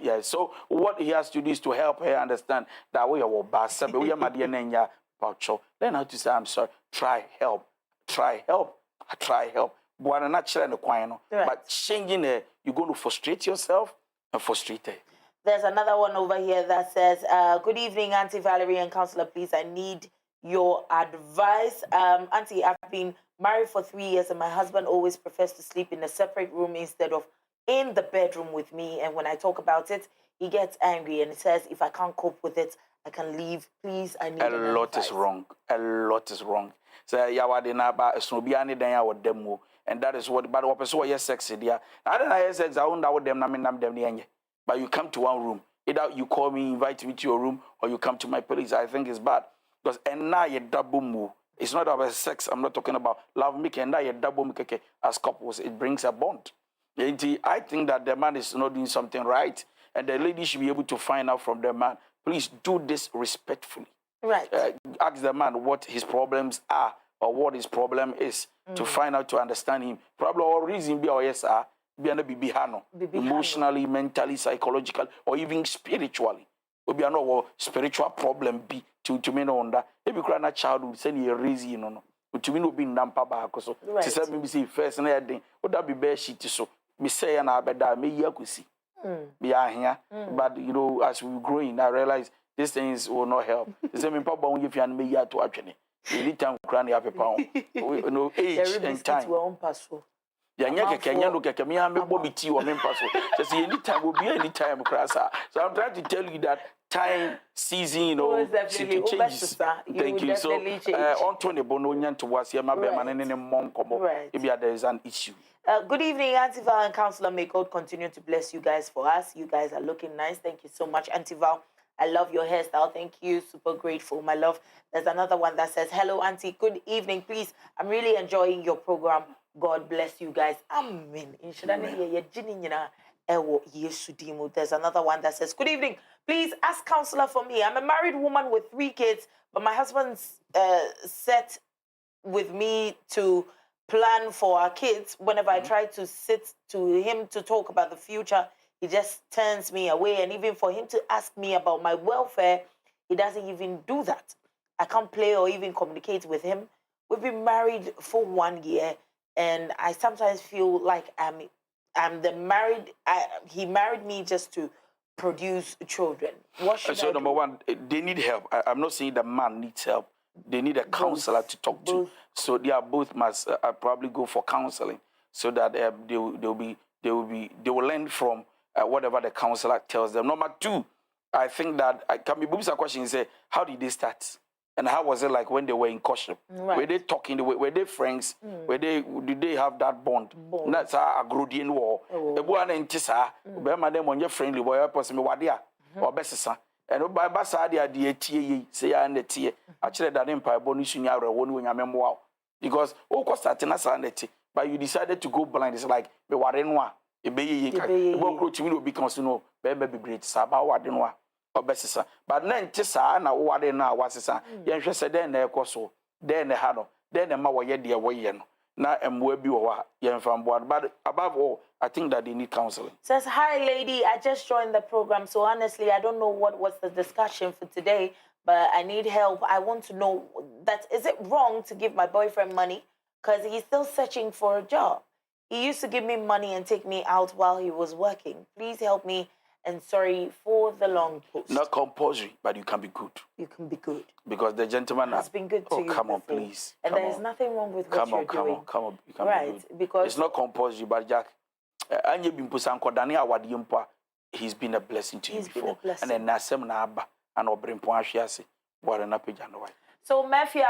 yeah. So what he has to do is to help her understand that we are bad. We are madianenya patcho. Then how to say I'm sorry. Try help. But changing it, you're going to frustrate yourself and frustrate her. There's another one over here that says, good evening, Auntie Valerie and Counselor, please, I need your advice. Auntie, I've been married for 3 years and my husband always prefers to sleep in a separate room instead of in the bedroom with me. And when I talk about it, he gets angry and he says, if I can't cope with it, I can leave. Please, I need a lot is wrong. A lot is wrong. So, yawadina ba snobiani dan ya demo. And that is what, but what person is sexy there. I don't know sex. I don't them. But you come to one room. Either you call me, invite me to your room, or you come to my place. I think it's bad because and now you double move. It's not about sex. I'm not talking about love making. And now you double make as couples. It brings a bond. I think that the man is not doing something right, and the lady should be able to find out from the man. Please do this respectfully. Right. Ask the man what his problems are or what his problem is to find out, to understand him. Problem or reason be or yes be emotionally, mentally, psychologically, or even spiritually. Or be no spiritual problem be to me no under. If you cry a child will send you a reason, you know. To me no be nampa back so. To say me see first and everything. Would that be bad shit so? Me say and I bet that me yakusi. Be here. But you know, as we growing, I realize these things will not help. The same in Papa if you and me to actually. Anytime cranny have a pound. No age and time. Yeah, Kenya look at me and Bobby tea or Mempaso. Just anytime will be any time crassa. So I'm trying to tell you that time, season, you know, changes. Thank you. So on 20 Bononian to was here, my man and then Moncomo. Maybe there is an issue. Good evening, Auntie Val and Counselor. May God continue to bless you guys for us. You guys are looking nice. Thank you so much, Auntie Val. I love your hairstyle. Thank you. Super grateful, my love. There's another one that says, hello, Auntie. Good evening. Please, I'm really enjoying your program. God bless you guys. Amen. There's another one that says, good evening. Please ask Counselor for me. I'm a married woman with 3 kids, but my husband's set with me to plan for our kids. Whenever I try to sit to him to talk about the future, he just turns me away. And even for him to ask me about my welfare, he doesn't even do that. I can't play or even communicate with him. We've been married for 1 year, and I sometimes feel like I'm the married. He married me just to produce children. What should I do? Number one, they need help. I'm not saying the man needs help. They need a counselor to talk to. So they are both must probably go for counseling, so that they will learn from whatever the counselor tells them. Number 2, I think that can be a question and say, how did they start? And how was it like when they were in courtship? Right. Were they talking? Were they friends? Did they have that bond? That's a Agrodian war. The boy and Tissa, madam on your friendly boy, person, Wadia, or Bessasa. And by Bassadia, the tea, say, and the tea. Actually, that empire bonus in your one when I'm wow. Because, oh, cost at Tenasa, but you decided to go blind. It's like, the Warenwa, a baby, a book which will be consumed, baby, great, Sabah, Wadenwa. Obesisa, but then Tissa and what they now was a young said, then they coso, then they had, then the Mawa Yedia way, now and will be young from board. But above all, I think that they need counseling. Says, hi, lady. I just joined the program. So honestly, I don't know what was the discussion for today, but I need help. I want to know that is it wrong to give my boyfriend money because he's still searching for a job? He used to give me money and take me out while he was working. Please help me. And sorry for the long post. Not compulsory, but you can be good. You can be good. Because the gentleman has been good to you. Come on, before. Please. And there is nothing wrong with what you're doing. Come on. You can right, be good. Because it's not compulsory, but Jack, he's been a blessing to you before. And then Nasem Naba and Obrim Poashiasi, what an apple. So, Mafia,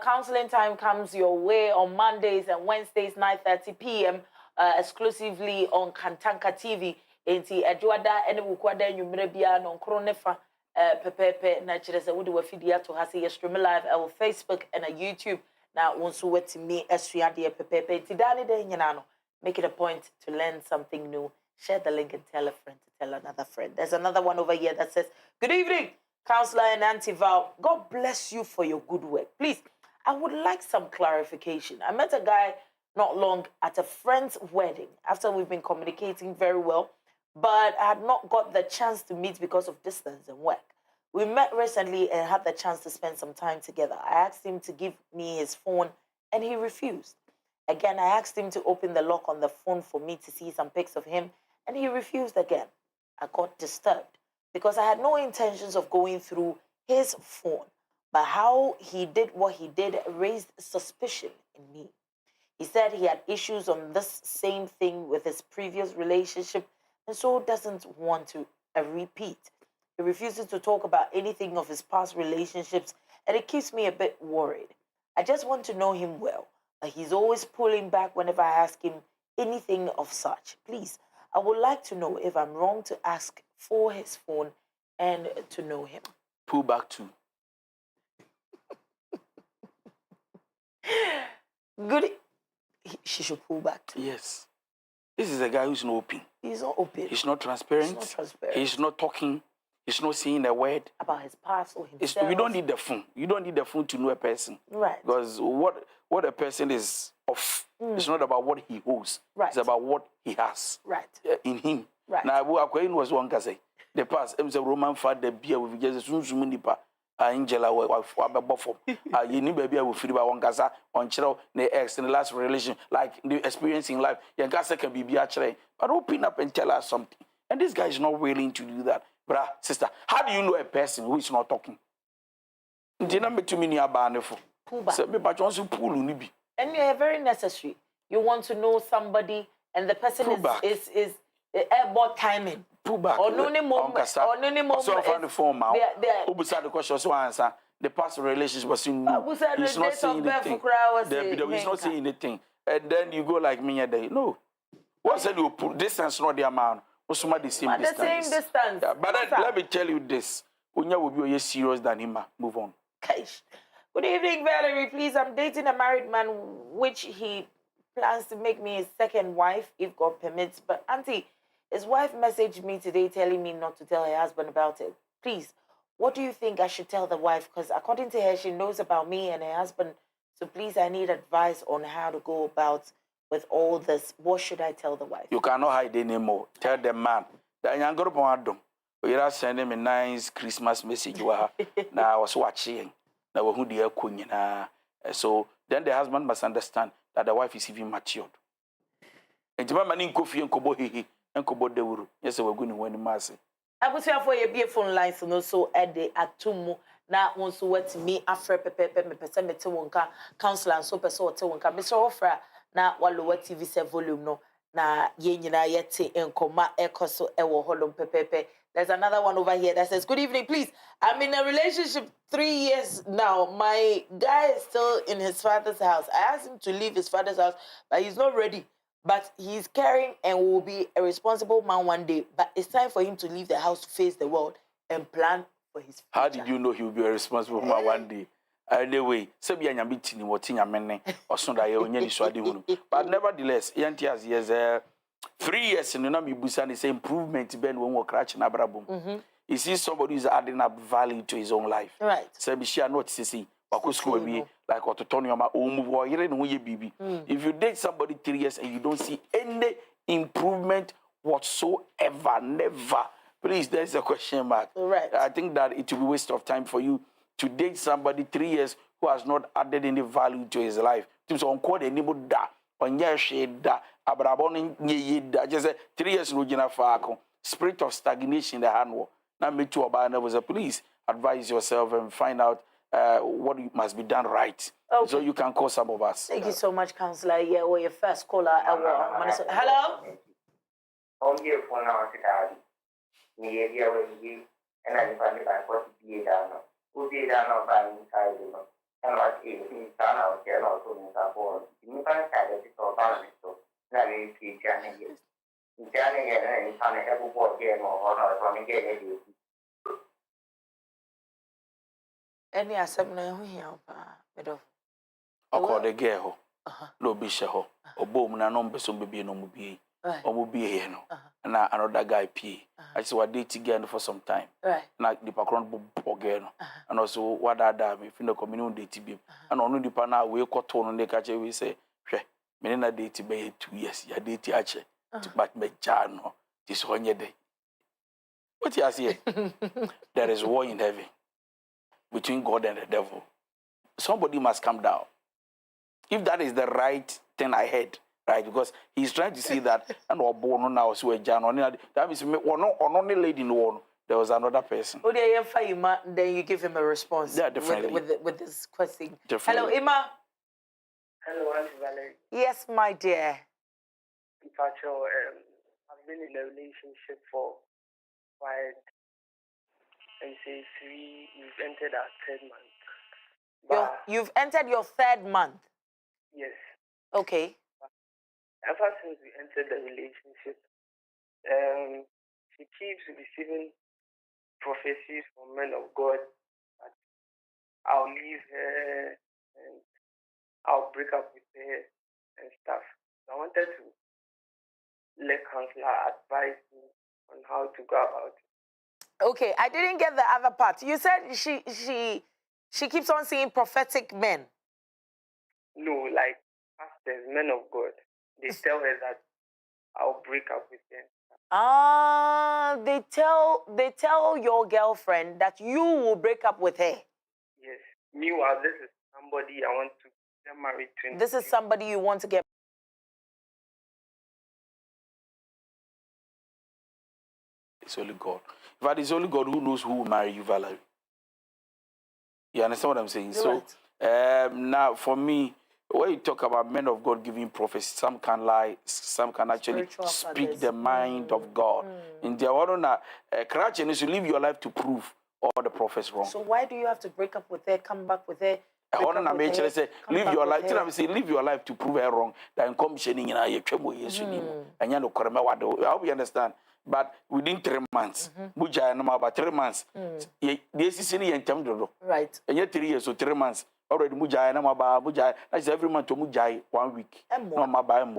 counseling time comes your way on Mondays and Wednesdays, 9:30 p.m., exclusively on Kantanka TV. Enti adwada ene wukwada nwumre bia no nkro nefa pepepe na kire se wode wafidia to ha se ye stream live on Facebook and YouTube na wonso watimi asuade pepepe enti dane de nyina no make it a point to learn something new. Share the link and tell a friend to tell another friend. There's another one over here that says, good evening, Counselor and Auntie Val. God bless you for your good work. Please, I would like some clarification. I met a guy not long at a friend's wedding after we've been communicating very well, but I had not got the chance to meet because of distance and work. We met recently and had the chance to spend some time together. I asked him to give me his phone and he refused. Again, I asked him to open the lock on the phone for me to see some pics of him and he refused again. I got disturbed because I had no intentions of going through his phone, but how he did what he did raised suspicion in me. He said he had issues on this same thing with his previous relationship and so doesn't want to repeat. He refuses to talk about anything of his past relationships, and it keeps me a bit worried. I just want to know him well, but he's always pulling back whenever I ask him anything of such. Please, I would like to know if I'm wrong to ask for his phone and to know him. Pull back too. Good. She should pull back too. Yes. This is a guy who's not open. He's not open. He's not transparent. He's not talking. He's not saying a word. About his past or himself. We don't need the phone. You don't need the phone to know a person. Right. Because what a person is of, it's not about what he holds. Right. It's about what he has. Right. In him. Right. Now, Aquain was one can say. The past, it was a Roman father, beer with just a nipa. Angela, Buffo. You need baby will feel about one Gaza on Chero, the ex in the last relation, like the experience in life. Your Gaza can be actually, but open up and tell us something. And this guy is not willing to do that. Brah, sister, how do you know a person who is not talking? Did not make too many abaneful. pull back. So me but also pull nibi. And you're very necessary. You want to know somebody, and the person is about timing. Pull back. Or no moment. Or no moment. So find the phone now. Who beside the question so answer. The past relationship was in new. He's not saying anything. He's not saying anything. And then you go like me a day. No. What said you put distance not the amount? What's the same distance? The same distance. Yeah, but let me tell you this. Unya will be serious than him. Move on. Good evening, Valerie. Please, I'm dating a married man, which he plans to make me his second wife, if God permits. But Auntie, his wife messaged me today telling me not to tell her husband about it. Please, what do you think I should tell the wife? Because according to her, she knows about me and her husband. So please, I need advice on how to go about with all this. What should I tell the wife? You cannot hide anymore. Tell the man that you're going to do. You're sending him a nice Christmas message. Now I was watching. Now who the queen. So then the husband must understand that the wife is even matured. And to my man in coffee and kobo he and kobo de wuru. Yes, we're going to win the mass. I was here for a phone line, so no so at the atumu. Now once what me after pepe me person me te wonka counselor and so person te wonka. Mr. Ofra na walowa TV set volume no na ye nyina yete enkoma ekoso ewo holom pepepe. There's another one over here that says, good evening, please. I'm in a relationship 3 years now. My guy is still in his father's house. I asked him to leave his father's house, but he's not ready. But he's caring and will be a responsible man one day. But it's time for him to leave the house to face the world and plan for his future. How did you know he will be a responsible man one day? Anyway, Sebi and Yamiti, what in your men or Sunday, but nevertheless, Yantias, yes, 3 years in the Nami Busan is improvement Ben when we're crashing Abrabum. You see somebody who's adding up value to his own life. Right. Sebi share not to see what be like autotonium or baby. If you date somebody 3 years and you don't see any improvement whatsoever, never. Please, there's a question mark. Right. I think that it will be a waste of time for you to date somebody 3 years who has not added any value to his life. So on call anybody da on your shade da abrabon ye da just 3 years no gina faako. Spirit of stagnation the hand. Now me too about was a please advise yourself and find out what must be done right. Okay. So you can call some of us. Thank you so much, Counselor. Yeah, we're your first caller. Hello? On here for now, the area where you and I find it like what be done. Who be done of buying inside, and what is done out here also in Sabor. You can have it or balance so that is the journey. Journey and some every board game or not from a game. Any assembly here, middle. Call the girl. No bisho. Or boom, na no person be no mubi. Or be here no. And another guy P. I saw what date again for some time. Right. Like the background again. And also what other if you know community date and only the pana we got tone on the catch we say, Menina date be 2 years, ya date ache. But me jano. This one day. What you say? There is war in heaven between God and the devil. Somebody must come down. If that is the right thing I heard, right? Because he's trying to say that and or born now so a John that means only lady in one. There was another person. Oh, then you give him a response. Yeah, definitely. With this question. Definitely. Hello, Emma. Hello, Auntie Valerie. Yes, my dear. I've been in a relationship for quite, and say 3. We've entered our 3rd month. You've entered your 3rd month. Yes. Okay. Ever since we entered the relationship, she keeps receiving prophecies from men of God that I'll leave her and I'll break up with her and stuff. I wanted to let counselor advise me on how to go about it. Okay, I didn't get the other part. You said she keeps on seeing prophetic men. No, like pastors, men of God. They tell her that I'll break up with them. They tell your girlfriend that you will break up with her. Yes. Meanwhile, this is somebody I want to get married to. This is somebody you want to get. It's only God. In fact, it's only God who knows who will marry you, Valerie. You understand what I'm saying? You're right. Now, for me, when you talk about men of God giving prophecy, some can lie, some can actually Spiritual speak fathers. the mind of God. In the order, Karachi is to live your life to prove all the prophets wrong. So why do you have to break up with her, come back with her? Say, live your life. Live your life to prove her wrong. Then come shining in a and you know, I hope you understand. But within 3 months, Buja no about 3 months. This is in the Right. And yet 3 years, so 3 months. Already Muja and Muja. That's every month to Mujai 1 week. No, my buy and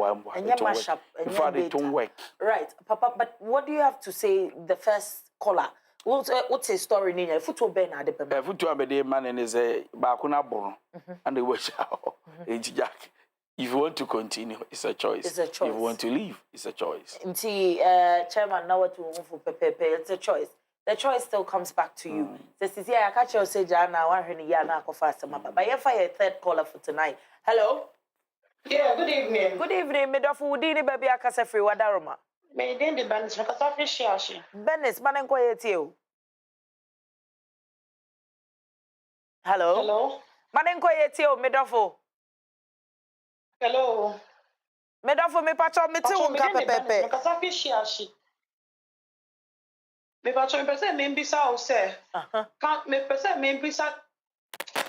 mash up. Before they don't work. Right, Papa. But what do you have to say? The first caller. What's his story? Nina, football Ben at the football man and is a Bakuna Bono and they wish out. Jack. If you want to continue, it's a choice. It's a choice. If you want to leave, it's a choice. Nti chairman now to for pepe, it's a choice. The choice still comes back to you. This is I catch you say Jana, one hundred year now fast map. But you fire third caller for tonight. Hello. Yeah, good evening. Good evening, Midofu Udini baby akasa free wadaroma. May then the bandits because I fish yashi. Benis manenko yetio. Hello. Hello. Manenko yetio Midofu. Hello. Midofu me pacho me ti unka pepe. Because I fish yashi. Me pacho me pese me mbisa o se. Can't me pese me mbisa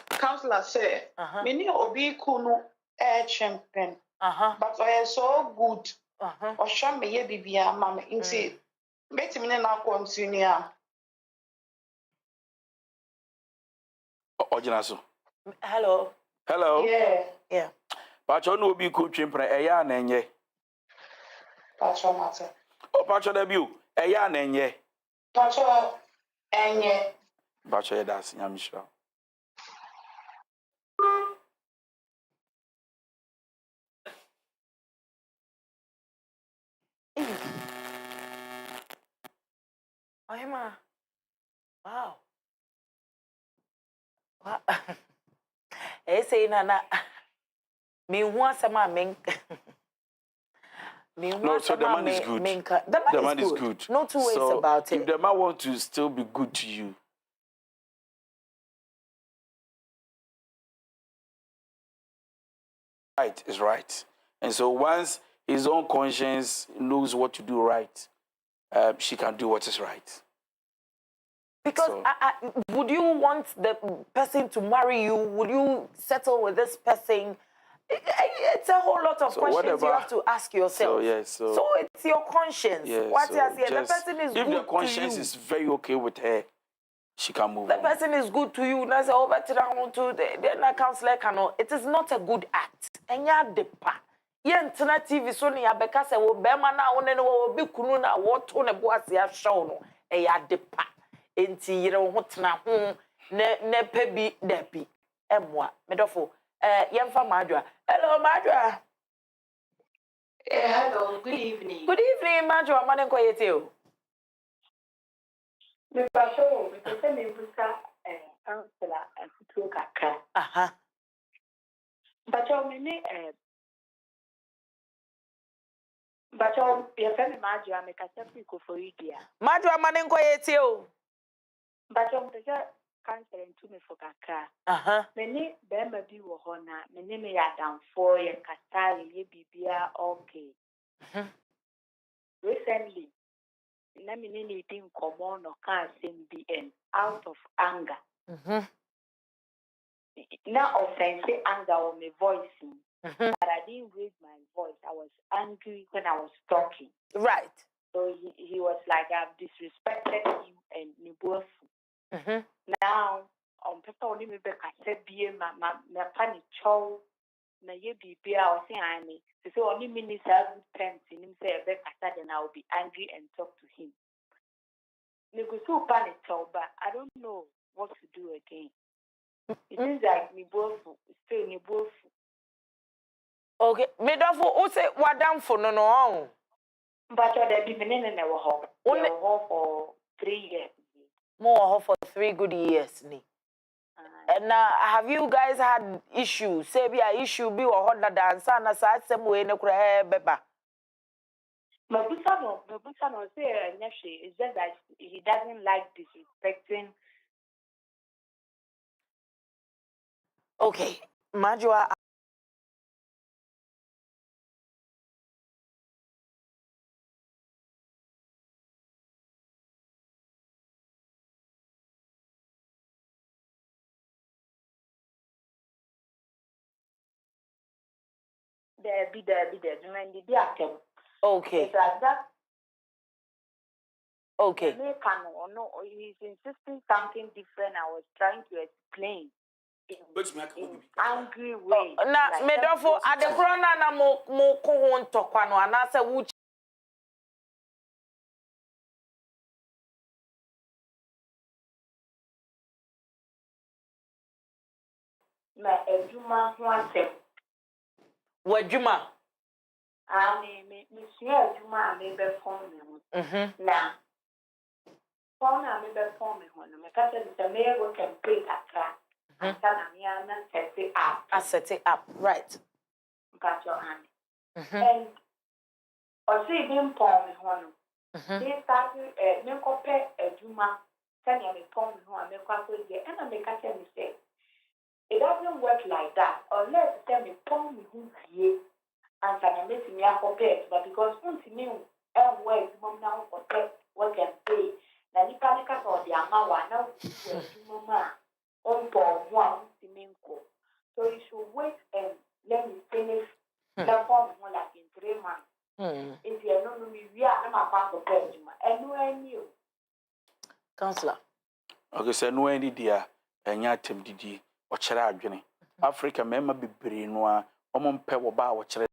counselor say. Me ni obi kunu champion. But I am so good. Or shall me ye bibia mama inti. Betty me na continue. Ojinaso. Hello. Hello. Yeah. Pacho no be coach chimpre eya na enye. Pacho mate. O pacho debut eya na enye. Pacho enye. Pacho das nyamishra. Ohima. Wow. Say nana. Me want some men. No, so the man is good. The man is good. No two ways about it. If the man wants to still be good to you, right is right. And so once his own conscience knows what to do right, she can do what is right. Because would you want the person to marry you? Would you settle with this person? It's a whole lot of questions you have to ask yourself. So it's your conscience. What you say, the person is good to you. If the conscience is very okay with her, she can move on. The person is good to you. Now say over to the counselor cannot. It is not a good act. Enya depa. Yentena TV so ni abeka se wo bema na wo ne wo bi kunu na wo to ne boase ya show no. Eya depa. Enti yire wo tena ho ne pebi depi. Emwa. Medofo. Yemfa Madra. Hello, Madra. Hello, good evening. Good evening, Madra. Manenko yetio. Me pasho, me pese me buka counselor and tutu kaka. Bacho me ni bacho yefe me Madra me kase free ko for idia. Madra manenko yetio. Bacho me pese counseling to me for kaka. Many bema bi wo ho na mene me ya danfo ye kasa ye bibia okay. Recently na mene ni din komo no ka SMBN out of anger. Na offense anger on my voice. But I didn't raise my voice. I was angry when I was talking. Right. So he was like, I've disrespected him and Nibuafu. Now, on paper, only me back. I said, "Be my panic chow." Na ye be I was saying, "I need." So only minutes have good times in him say, "Back." I said, and I will be angry and talk to him. Nego so panic chow, but I don't know what to do again. It seems like Nibuafu still Nibuafu. Okay, Medofo, who say what down for no? But there be many never home. Only for 3 years. More for 3 good years, ni. And have you guys had issues? Say be a issue be or hot dance and as I some way no cry beba. Mabusa no say it's just that he doesn't like disrespecting. Okay, Majua. There be and the atem. Okay. It's like that. Okay. No, he's insisting something different. I was trying to explain in angry way. Na me dofo adekro na mo ko ho ntokwa no anase wu Na eduma ho asem. wadwuma. Me sua eduma a me be fon me ho. Na fon a me be fon me ho no me ka se me go campaign akra. Na me ana set it up. I set it up, right. Got your hand. And or see him pon me ho no. They started me ko pe eduma send me pon me ho me kwa so ye and me ka me say it doesn't work like that unless tell me pon me ho vie and can make me accompet but because me and where mom now protect what can pay na ni ka so the amawa now mama on pon one me ko so you should wait and let me finish the form like in 3 months. If you know me, we are not part of you. Counselor. Okay, so no any dia enya tem didi o kire adwene. Africa mema bebre no a omompe wo ba wo kire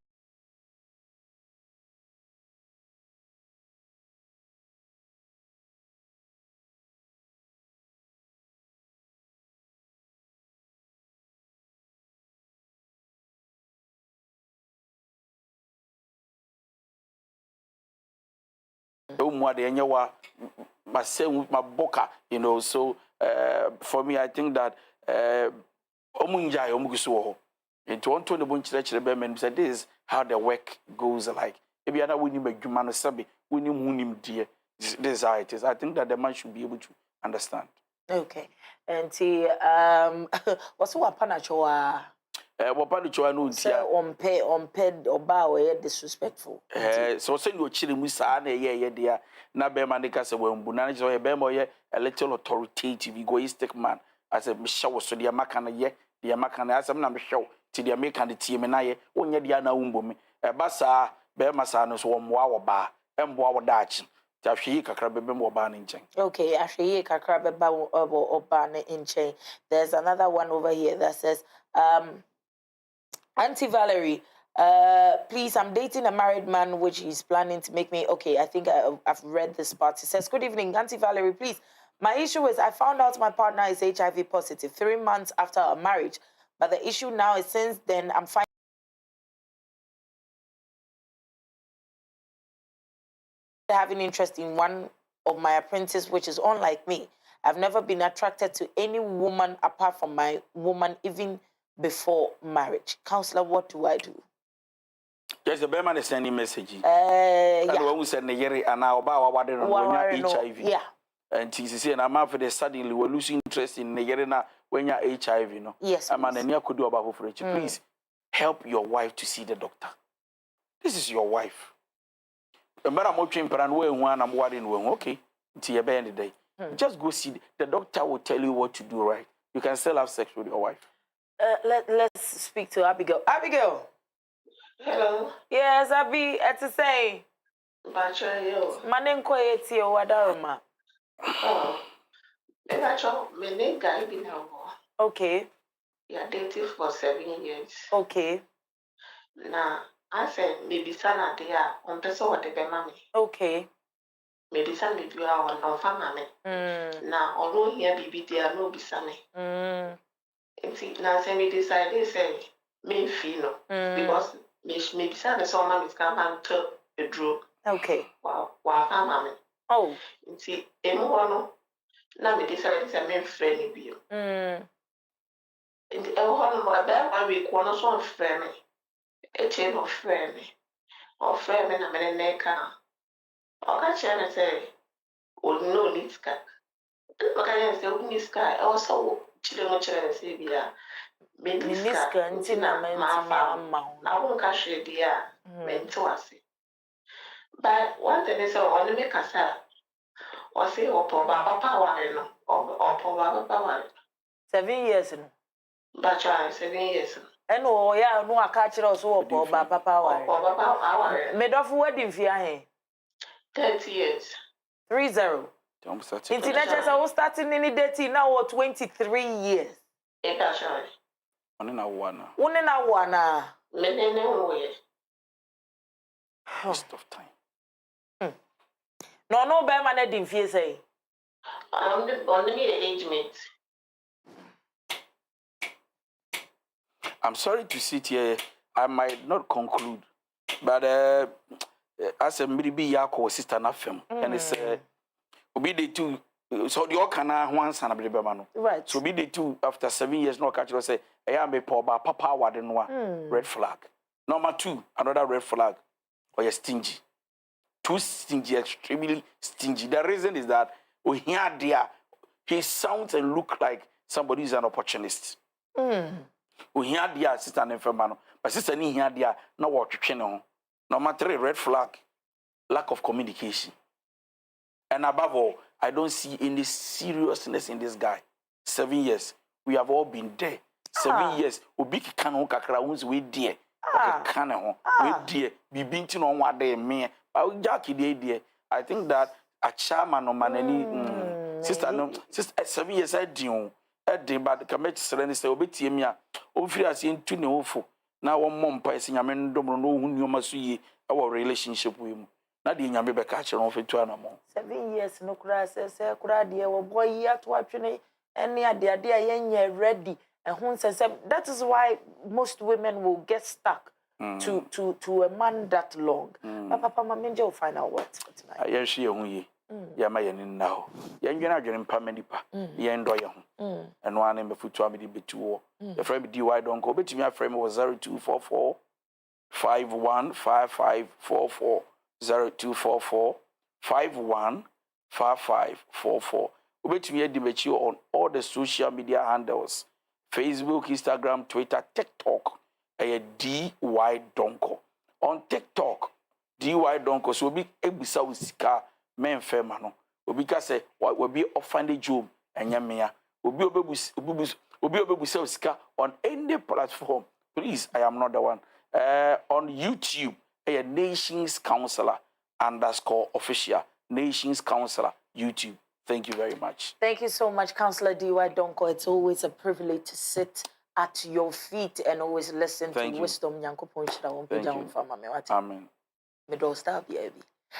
umwa de enye wa maboka, you know. So for me I think that omunja omuguso ho into want to the bun chire be men say this is how the work goes like if you are not winning adwuma no sabe winning hunim die this is how it is. I think that the man should be able to understand. Okay. And what's what panacho Wapa de choa no ntia on oba we disrespectful. So say you chire mu saa na ye dia na be man ka se wambu na so ye be mo ye a little authoritative egoistic man as a mishaw so dia maka na ye dia maka na asem na mishaw ti dia make na tie me na ye onye dia na wumbo me ba saa be ma saa no so wo moa wo ba emboa wo daachi ti ahwe kakra be mo ba na nchen. Okay, ahwe kakra be ba oba na nchen. There's another one over here that says Auntie Valerie, please, I'm dating a married man, which he's planning to make me. Okay, I think I've read this part. It says, good evening, Auntie Valerie, please. My issue is I found out my partner is HIV positive 3 months after our marriage. But the issue now is since then, I'm having interest in one of my apprentices, which is unlike me. I've never been attracted to any woman apart from my woman, even before marriage. Counselor, what do I do? Yes, the bear man is sending message. Yeah. When we send the year and now about what HIV. Yeah. And TCC and I'm after the suddenly we're losing interest in Nigerina when you're HIV, you know. Yes. I'm an Enya could do about for it. Please help your wife to see the doctor. This is your wife. But I'm watching one I'm worrying when okay, until the end of the day. Just go see the doctor will tell you what to do, right? You can still have sex with your wife. Let's speak to Abigail. Abigail. Hello. Yes, Abby, to say. Bacho. Manenko eti o wadaruma. Oh. Bacho, my name guy be now. Okay. Yeah, dated for 7 years. Okay. Now, I said maybe sana dia on person what the mammy. Okay. Maybe some maybe you are on family. Now, although here be there no be sunny. Now, say me decide say me feel because maybe sana so mammy come and to the drew. Okay. Wow, mammy. Oh. See, no. Now me decide say me friend be you. And I week one or so friend. A chain of friend. Or friend and a man neck. Or catch and say, oh, no, need sky. Look, I say, oh, need sky. I was so children, say, yeah. Meniska ntina ma na won ka hwe dia mento ase. But one thing is on me kasa o say opo baba power no opo baba power 7 years no but try 7 years eno o ya no aka kire o so opo baba power opo baba power medofo wedding fi ahe 30 years 30 international so starting any dating now 23 years e ka sure One na one. One na wana menene wo Waste of time. no be man na din fie say on the age mate. I'm sorry to sit here. I might not conclude, but as a maybe yako sister na film, and it's obi the two. So the okana once and a baby mano. right So be the two after 7 years. No catch say I am a poor papa wadenwa red flag. Number 2, another red flag. Or you're stingy. Too stingy, extremely stingy. The reason is that we hear there, he sounds and look like somebody who's an opportunist. We hear there, sister and femano, but sister ni hear there, no what to channel. Number 3, red flag, lack of communication. And above all, I don't see any seriousness in this guy. 7 years, we have all been there. 7 years, ubiki kanu kakra unzi we dear. Kanu we dear. Bibinti no one day me. Jackie dear. I think that a chairman no manani sister no sister 7 years I do. But the committee serenity say obeti emia. Ofiri ase ntu ne ofo. Na one mom pa ese nyame ndom no hu nyoma so yi our relationship with him. Na de nyame be ka kire no fetu anamo 7 years no kura se kura de wo boy ato atwene ene ade yenye ready that is why most women will get stuck to a man that long. Papa mama will find out what tonight. Yeah, she hu yi. Ya ma ye ni na ho. Ye ndwena adwene mpa manipa. Ye ndo ye ho. Eno ane me futu amedi betu wo. The friend DY don't go betimi aframe was 0244 515544 0244 515544. Ubetumi edibechi on all the social media handles: Facebook, Instagram, Twitter, TikTok. DY Donko. On TikTok, DY Donko. So obi ebisa usika men fema no. Obi ka say we be offended job enyamea. Obi obebusa usika on any platform. Please, I am not the one. On YouTube, Nations Counselor _official. Nations Counselor YouTube. Thank you very much. Thank you so much, Counselor DY Donko. It's always a privilege to sit at your feet and always listen to wisdom. Amen. Amen. Middle star, baby.